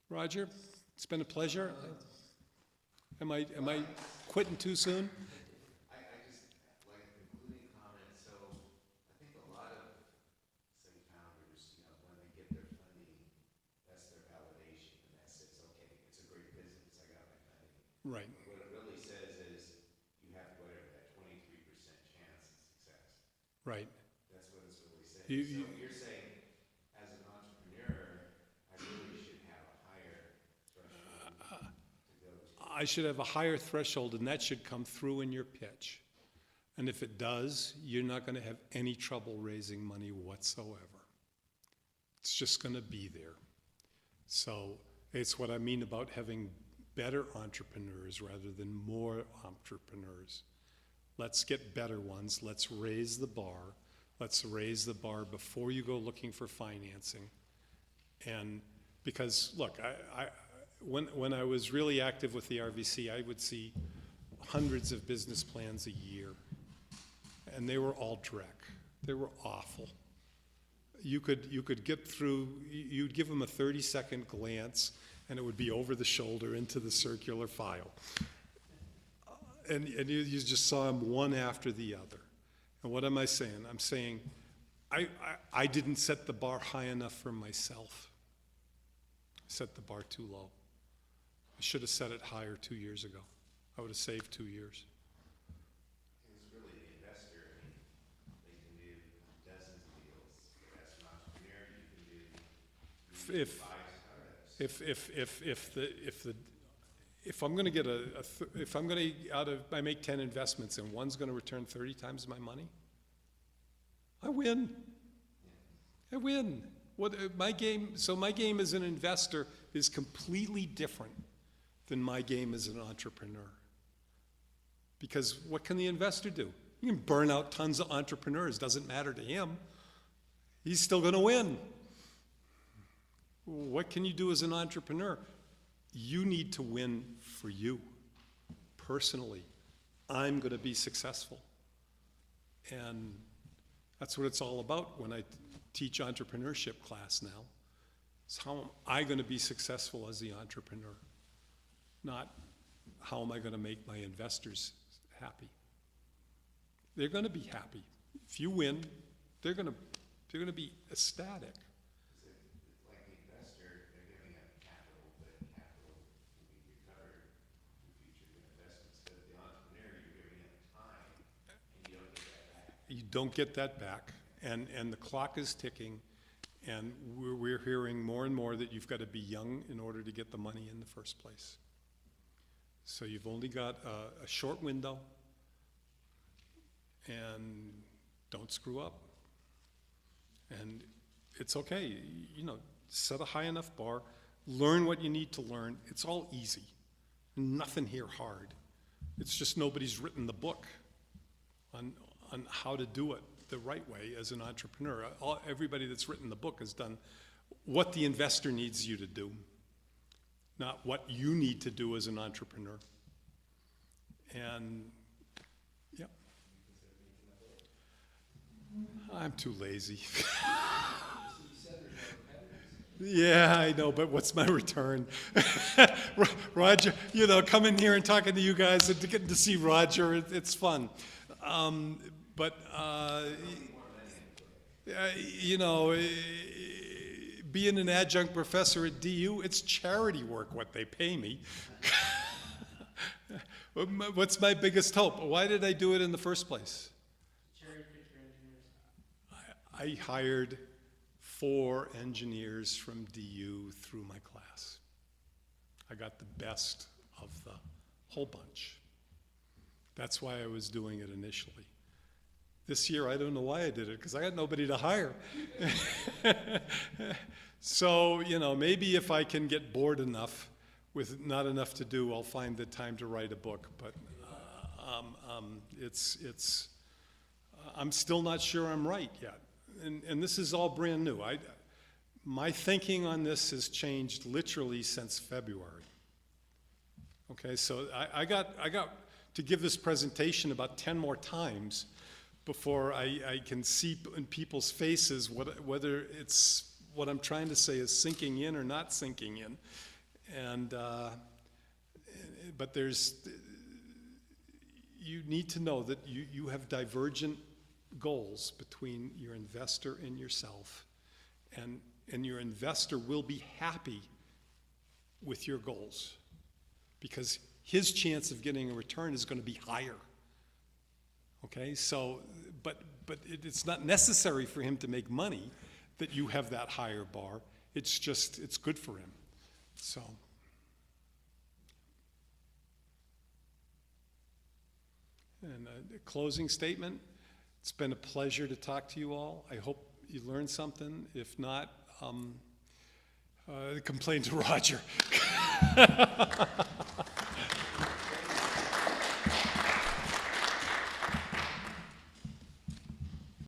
Roger, it's been a pleasure. Am I quitting too soon? I just, like a concluding comment, so I think a lot of, say, founders, you know, when they get their funding, that's their validation, and that says, okay, it's a great business, I got my funding. Right. What it really says is, you have whatever, that 23% chance of success. Right. That's what it's really saying. You- So you're saying, as an entrepreneur, I really should have a higher threshold to go to. I should have a higher threshold, and that should come through in your pitch. And if it does, you're not going to have any trouble raising money whatsoever. It's just going to be there. So it's what I mean about having better entrepreneurs rather than more entrepreneurs. Let's get better ones. Let's raise the bar. Let's raise the bar before you go looking for financing. And because, look, when I was really active with the RVC, I would see hundreds of business plans a year. And they were all dreck. They were awful. You could get through, you'd give them a 30-second glance, and it would be over the shoulder into the circular file. And you just saw them one after the other. And what am I saying? I'm saying I didn't set the bar high enough for myself. I set the bar too low. I should have set it higher 2 years ago. I would have saved 2 years. It's really the investor, I mean, they can do dozens of deals. As an entrepreneur, you can do If I'm going to get if I'm going to I make 10 investments and one's going to return 30 times my money, I win. I win. My game as an investor is completely different than my game as an entrepreneur. Because what can the investor do? You can burn out tons of entrepreneurs. Doesn't matter to him. He's still going to win. What can you do as an entrepreneur? You need to win for you, personally. I'm going to be successful. And that's what it's all about when I teach entrepreneurship class now. It's how am I going to be successful as the entrepreneur? Not how am I going to make my investors happy. They're going to be happy. If you win, they're going to be ecstatic. like the investor, they're giving up capital, but capital can be recovered through future investments. But the entrepreneur, you're giving up time, and you don't get that back. You don't get that back, and the clock is ticking, and we're hearing more and more that you've got to be young in order to get the money in the first place. So you've only got a short window, and don't screw up. And it's okay, you know, set a high enough bar, learn what you need to learn. It's all easy. Nothing here hard. It's just nobody's written the book on how to do it the right way as an entrepreneur. Everybody that's written the book has done what the investor needs you to do, not what you need to do as an entrepreneur. And, yeah. I'm too lazy. Yeah, I know, but what's my return? Roger, you know, coming here and talking to you guys and getting to see Roger, it's fun. You know, being an adjunct professor at DU, it's charity work what they pay me. What's my biggest hope? Why did I do it in the first place? Cherry pick your engineers. I hired 4 engineers from DU through my class. I got the best of the whole bunch. That's why I was doing it initially. This year, I don't know why I did it, because I had nobody to hire. So, you know, maybe if I can get bored enough with not enough to do, I'll find the time to write a book. But I'm still not sure I'm right yet. And this is all brand new. My thinking on this has changed literally since February. Okay, so I got to give this presentation about 10 more times before I can see in people's faces whether it's what I'm trying to say is sinking in or not sinking in. And but you need to know that you have divergent goals between your investor and yourself, and your investor will be happy with your goals because his chance of getting a return is going to be higher. Okay, so but it's not necessary for him to make money that you have that higher bar. It's good for him. So and a closing statement. It's been a pleasure to talk to you all. I hope you learned something. If not, complain to Roger.